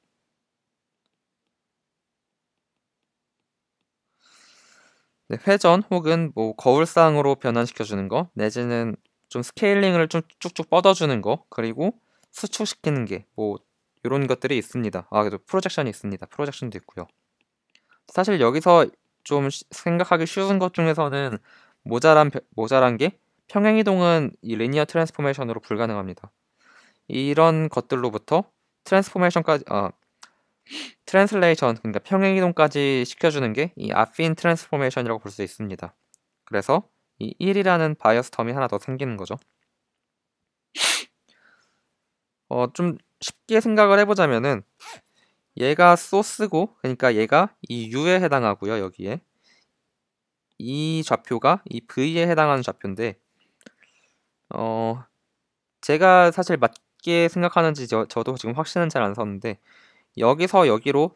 [SPEAKER 1] 회전 혹은 뭐 거울상으로 변환시켜주는 거, 내지는 좀 스케일링을 좀 쭉쭉 뻗어주는 거, 그리고 수축시키는 게 뭐 이런 것들이 있습니다. 그래도 프로젝션이 있습니다. 프로젝션도 있고요. 사실 여기서 좀 생각하기 쉬운 것 중에서는 모자란 게 평행이동은 이 리니어 트랜스포메이션으로 불가능합니다. 이런 것들로부터 트랜슬레이션, 그러니까 평행이동까지 시켜주는 게 이 아핀 트랜스포메이션이라고 볼 수 있습니다. 그래서 이 1이라는 바이어스 텀이 하나 더 생기는 거죠. 좀 쉽게 생각을 해보자면은 얘가 소스고, 그러니까 얘가 이 U에 해당하고요. 여기에 이 좌표가 이 V에 해당하는 좌표인데, 제가 사실 맞게 생각하는지 저도 지금 확신은 잘 안 섰는데, 여기서 여기로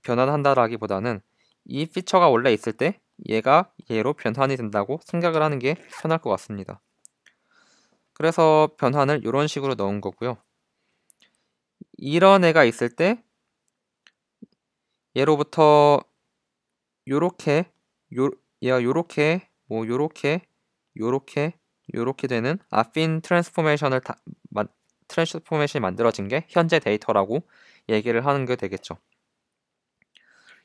[SPEAKER 1] 변환한다라기보다는 이 피처가 원래 있을 때 얘가 얘로 변환이 된다고 생각을 하는 게 편할 것 같습니다. 그래서 변환을 이런 식으로 넣은 거고요. 이런 애가 있을 때 얘로부터 얘가 요렇게 뭐 요렇게 되는 아핀 트랜스포메이션이 만들어진 게 현재 데이터라고 얘기를 하는 게 되겠죠.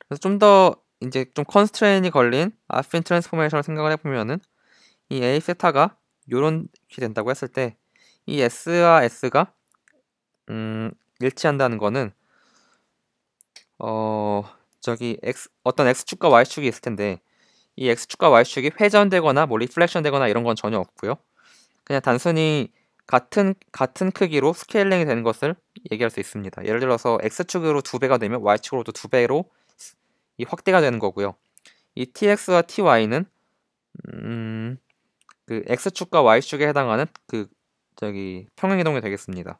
[SPEAKER 1] 그래서 좀 더 이제 좀 컨스트레인이 걸린 아핀 트랜스포메이션을 생각을 해보면은 이 A 세타가 요렇게 된다고 했을 때 이 S와 S가 일치한다는 거는 저기 어떤 X축과 Y축이 있을 텐데, 이 X축과 Y축이 회전되거나 뭐 리플렉션 되거나 이런 건 전혀 없고요. 그냥 단순히 같은 크기로 스케일링이 되는 것을 얘기할 수 있습니다. 예를 들어서 X축으로 2배가 되면 Y축으로도 2배로 이 확대가 되는 거고요. 이 TX와 TY는 그 X축과 Y축에 해당하는 저기 평행이동이 되겠습니다.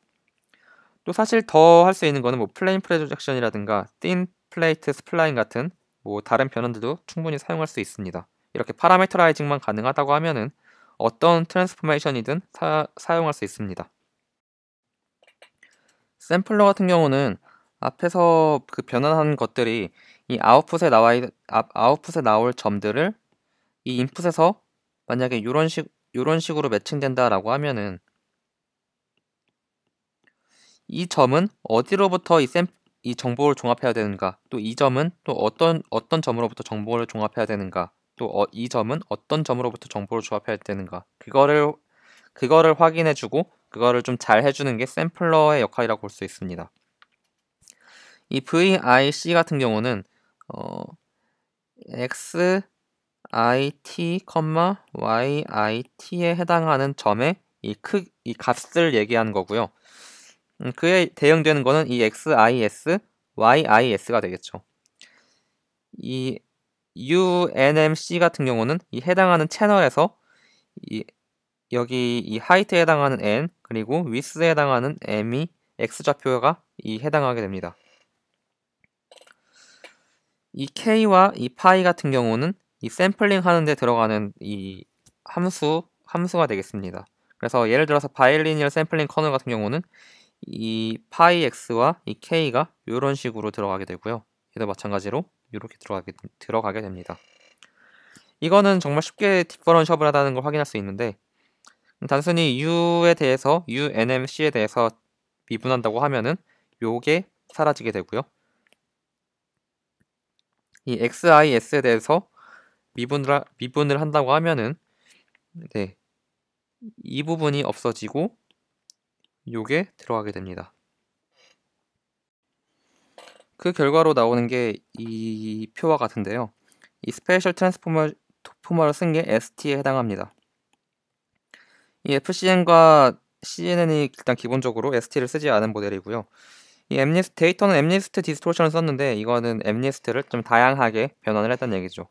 [SPEAKER 1] 또 사실 더 할 수 있는 거는 뭐 플레인 프로젝션이라든가 틴 플레이트 스플라인 같은 뭐 다른 변환들도 충분히 사용할 수 있습니다. 이렇게 파라미터라이징만 가능하다고 하면은 어떤 트랜스포메이션이든 사용할 수 있습니다. 샘플러 같은 경우는 앞에서 그 변환한 것들이 이 아웃풋에 나올 점들을 이 인풋에서 만약에 이런 식으로 매칭된다라고 하면은 이 점은 어디로부터 이 정보를 종합해야 되는가, 또 이 점은 또 어떤 점으로부터 정보를 종합해야 되는가, 또 이 점은 어떤 점으로부터 정보를 종합해야 되는가, 그거를 확인해주고 그거를 좀 잘 해주는 게 샘플러의 역할이라고 볼 수 있습니다. 이 VIC 같은 경우는 XIT, YIT에 해당하는 점의 이 값을 얘기하는 거고요. 그에 대응되는 거는 이 XIS, YIS가 되겠죠. 이 UNMC 같은 경우는 이 해당하는 채널에서 여기 이 하이트에 해당하는 N 그리고 위스에 해당하는 M이 X좌표가 해당하게 됩니다. 이 K와 이 파이 같은 경우는 이 샘플링 하는데 들어가는 이 함수가 되겠습니다. 그래서 예를 들어서 바이리니얼 샘플링 커널 같은 경우는 이 파이 X와 이 K가 이런 식으로 들어가게 되고요. 얘도 마찬가지로 이렇게 들어가게 됩니다. 이거는 정말 쉽게 디퍼런셔블하다는 걸 확인할 수 있는데 단순히 U에 대해서 UNMC에 대해서 미분한다고 하면은 요게 사라지게 되고요. 이 XIS에 대해서 미분을 한다고 하면은 네, 이 부분이 없어지고 요게 들어가게 됩니다. 그 결과로 나오는 게 이 표와 같은데요. 이 스페셜 트랜스포머를 쓴 게 ST에 해당합니다. 이 FCN과 CNN이 일단 기본적으로 ST를 쓰지 않은 모델이고요. 이 데이터는 엠니스트 디스토션을 썼는데 이거는 엠니스트를 좀 다양하게 변환을 했다는 얘기죠.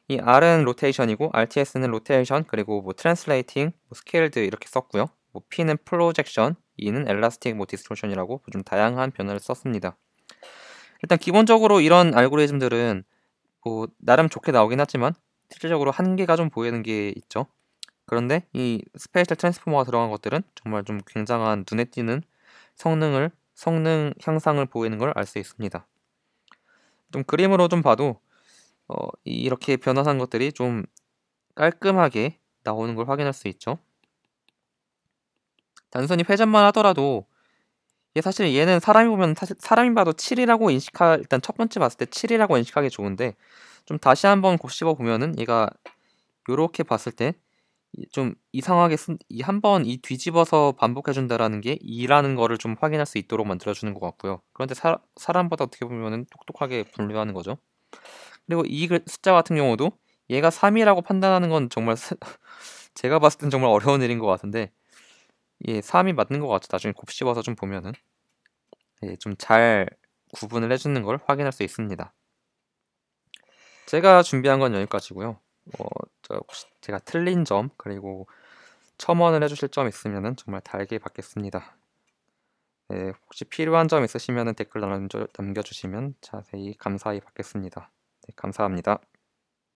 [SPEAKER 1] 이 R은 로테이션이고 RTS는 로테이션 그리고 뭐 트랜슬레이팅, 스케일드 이렇게 썼고요. 뭐 P는 프로젝션, E는 엘라스틱 디스토션이라고 좀 다양한 변화를 썼습니다. 일단 기본적으로 이런 알고리즘들은 뭐 나름 좋게 나오긴 하지만 실질적으로 한계가 좀 보이는 게 있죠. 그런데 이 스페이셜 트랜스포머가 들어간 것들은 정말 좀 굉장한 눈에 띄는 성능 향상을 보이는 걸 알 수 있습니다. 좀 그림으로 좀 봐도 이렇게 변화한 것들이 좀 깔끔하게 나오는 걸 확인할 수 있죠. 단순히 회전만 하더라도 사실 얘는 사람이 보면 사람이 봐도 7이라고 일단 첫 번째 봤을 때 7이라고 인식하기 좋은데 좀 다시 한번 곱씹어 보면은 얘가 요렇게 봤을 때 좀 이상하게 한번 뒤집어서 반복해준다라는 게 2라는 거를 좀 확인할 수 있도록 만들어주는 것 같고요. 그런데 사람보다 어떻게 보면은 똑똑하게 분류하는 거죠. 그리고 이 숫자 같은 경우도 얘가 3이라고 판단하는 건 정말 제가 봤을 땐 정말 어려운 일인 것 같은데 3이 맞는 것 같죠. 나중에 곱씹어서 좀 보면은 좀 잘 구분을 해주는 걸 확인할 수 있습니다. 제가 준비한 건 여기까지고요. 혹시 제가 틀린 점 그리고 첨언을 해주실 점 있으면 정말 달게 받겠습니다. 네, 혹시 필요한 점 있으시면 댓글 남겨주시면 자세히 감사히 받겠습니다. 네, 감사합니다.